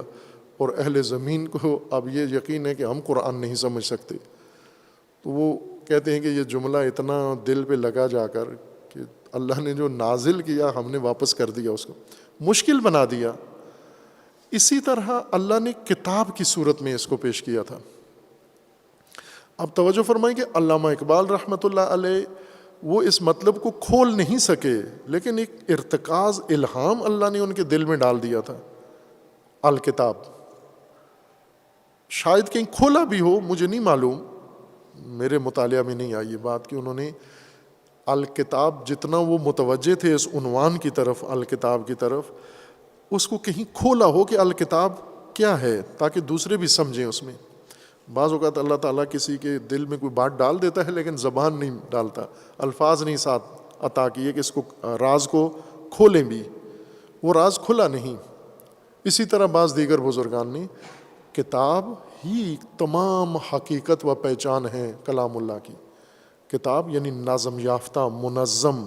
اور اہل زمین کو اب یہ یقین ہے کہ ہم قرآن نہیں سمجھ سکتے. تو وہ کہتے ہیں کہ یہ جملہ اتنا دل پہ لگا جا کر کہ اللہ نے جو نازل کیا ہم نے واپس کر دیا، اس کو مشکل بنا دیا. اسی طرح اللہ نے کتاب کی صورت میں اس کو پیش کیا تھا. اب توجہ فرمائیں کہ علامہ اقبال رحمۃ اللہ علیہ وہ اس مطلب کو کھول نہیں سکے، لیکن ایک ارتکاز الہام اللہ نے ان کے دل میں ڈال دیا تھا، الکتاب۔ شاید کہیں کھولا بھی ہو، مجھے نہیں معلوم، میرے مطالعہ میں نہیں آئی یہ بات کہ انہوں نے الکتاب، جتنا وہ متوجہ تھے اس عنوان کی طرف، الکتاب کی طرف، اس کو کہیں کھولا ہو کہ الکتاب کیا ہے، تاکہ دوسرے بھی سمجھیں اس میں۔ بعض اوقات اللہ تعالیٰ کسی کے دل میں کوئی بات ڈال دیتا ہے لیکن زبان نہیں ڈالتا، الفاظ نہیں ساتھ عطا کیے کہ اس کو راز کو کھولیں بھی، وہ راز کھلا نہیں۔ اسی طرح بعض دیگر بزرگان نے، کتاب ہی تمام حقیقت و پہچان ہے کلام اللہ کی۔ کتاب یعنی نظم یافتہ، منظم،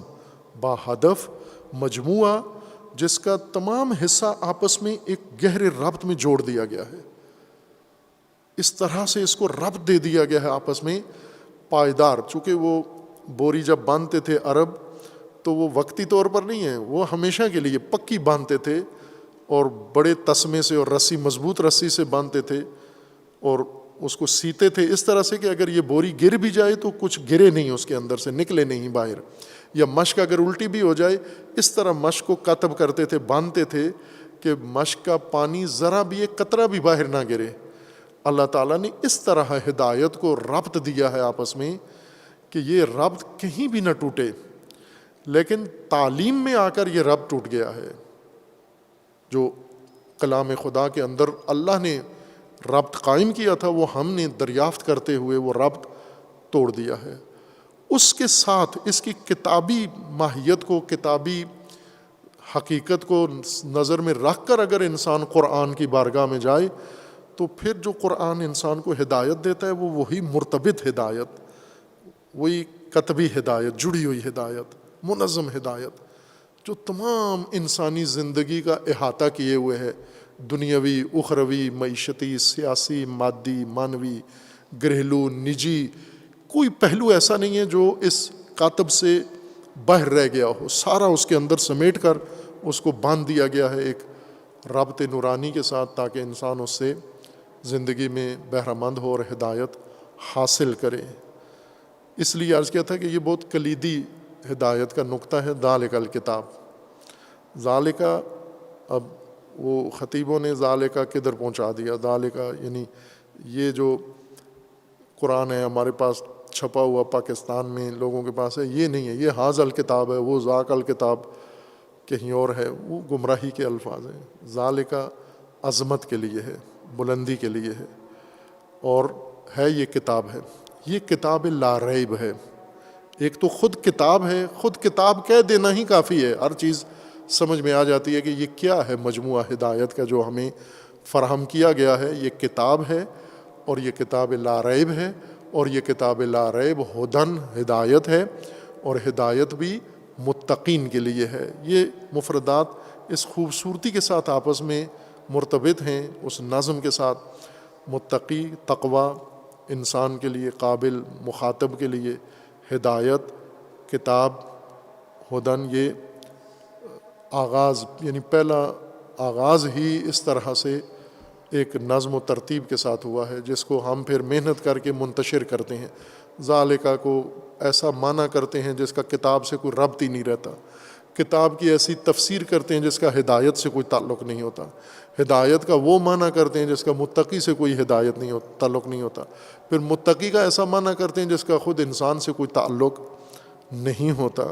با ہدف مجموعہ، جس کا تمام حصہ آپس میں ایک گہرے ربط میں جوڑ دیا گیا ہے۔ اس طرح سے اس کو ربط دے دیا گیا ہے آپس میں پائیدار، چونکہ وہ بوری جب باندھتے تھے عرب تو وہ وقتی طور پر نہیں ہے، وہ ہمیشہ کے لیے پکی باندھتے تھے، اور بڑے تسمے سے اور رسی، مضبوط رسی سے باندھتے تھے، اور اس کو سیتے تھے اس طرح سے کہ اگر یہ بوری گر بھی جائے تو کچھ گرے نہیں، اس کے اندر سے نکلے نہیں باہر، یا مشق اگر الٹی بھی ہو جائے اس طرح مشق کو کتب کرتے تھے، باندھتے تھے کہ مشق کا پانی ذرا بھی ایک قطرہ بھی باہر نہ گرے۔ اللہ تعالیٰ نے اس طرح ہدایت کو ربط دیا ہے آپس میں کہ یہ ربط کہیں بھی نہ ٹوٹے، لیکن تعلیم میں آ کر یہ ربط ٹوٹ گیا ہے۔ جو کلام خدا کے اندر اللہ نے ربط قائم کیا تھا، وہ ہم نے دریافت کرتے ہوئے وہ ربط توڑ دیا ہے۔ اس کے ساتھ اس کی کتابی ماہیت کو، کتابی حقیقت کو نظر میں رکھ کر اگر انسان قرآن کی بارگاہ میں جائے تو پھر جو قرآن انسان کو ہدایت دیتا ہے وہ وہی مرتبط ہدایت، وہی کتبی ہدایت، جڑی ہوئی ہدایت، منظم ہدایت، جو تمام انسانی زندگی کا احاطہ کیے ہوئے ہے، دنیاوی، اخروی، معیشتی، سیاسی، مادی، معنوی، گھریلو، نجی، کوئی پہلو ایسا نہیں ہے جو اس کاتب سے باہر رہ گیا ہو، سارا اس کے اندر سمیٹ کر اس کو باندھ دیا گیا ہے ایک ربط نورانی کے ساتھ، تاکہ انسان اس سے زندگی میں بہرہ مند ہو اور ہدایت حاصل کرے۔ اس لیے عرض کیا تھا کہ یہ بہت کلیدی ہدایت کا نقطہ ہے، ذالک الکتاب۔ ذالک، اب وہ خطیبوں نے ذالک کدھر پہنچا دیا، ذالک یعنی یہ جو قرآن ہے ہمارے پاس چھپا ہوا پاکستان میں لوگوں کے پاس ہے، یہ نہیں ہے، یہ حاذ الکتاب ہے، وہ ذاک الکتاب کہیں اور ہے، وہ گمراہی کے الفاظ ہیں۔ ذالک عظمت کے لیے ہے، بلندی کے لیے ہے، اور ہے یہ کتاب ہے، یہ کتاب لا ریب ہے۔ ایک تو خود کتاب ہے، خود کتاب کہہ دینا ہی کافی ہے، ہر چیز سمجھ میں آ جاتی ہے کہ یہ کیا ہے مجموعہ ہدایت کا جو ہمیں فراہم کیا گیا ہے۔ یہ کتاب ہے، اور یہ کتاب لا ریب ہے، اور یہ کتاب لا ریب ہدن، ہدایت ہے، اور ہدایت بھی متقین کے لیے ہے۔ یہ مفردات اس خوبصورتی کے ساتھ آپس میں مرتبط ہیں، اس نظم کے ساتھ۔ متقی، تقوی، انسان کے لیے قابل، مخاطب کے لیے ہدایت، کتاب، ہدن، یہ آغاز، یعنی پہلا آغاز ہی اس طرح سے ایک نظم و ترتیب کے ساتھ ہوا ہے، جس کو ہم پھر محنت کر کے منتشر کرتے ہیں۔ ذالکہ کو ایسا معنی کرتے ہیں جس کا کتاب سے کوئی ربط ہی نہیں رہتا، کتاب کی ایسی تفسیر کرتے ہیں جس کا ہدایت سے کوئی تعلق نہیں ہوتا، ہدایت کا وہ معنی کرتے ہیں جس کا متقی سے کوئی ہدایت نہیں ہوتا، تعلق نہیں ہوتا، پھر متقی کا ایسا معنی کرتے ہیں جس کا خود انسان سے کوئی تعلق نہیں ہوتا،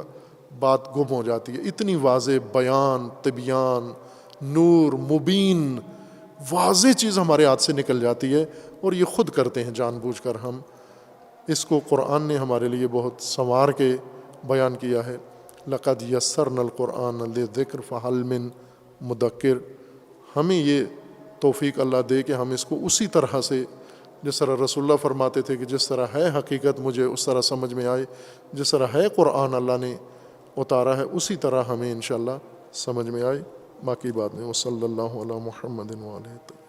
بات گم ہو جاتی ہے۔ اتنی واضح بیان، تبیان، نور، مبین، واضح چیز ہمارے ہاتھ سے نکل جاتی ہے، اور یہ خود کرتے ہیں جان بوجھ کر ہم۔ اس کو قرآن نے ہمارے لیے بہت سنوار کے بیان کیا ہے۔ لقد یسرنا القرآن للذکر فہل من مدکر۔ ہمیں یہ توفیق اللہ دے کہ ہم اس کو اسی طرح سے، جس طرح رسول اللہ فرماتے تھے کہ جس طرح ہے حقیقت مجھے اس طرح سمجھ میں آئے، جس طرح ہے قرآن اللہ نے اتارا ہے اسی طرح ہمیں انشاءاللہ سمجھ میں آئے۔ باقی بات نہیں۔ وصلی اللہ علی محمد وعلیہ وسلم۔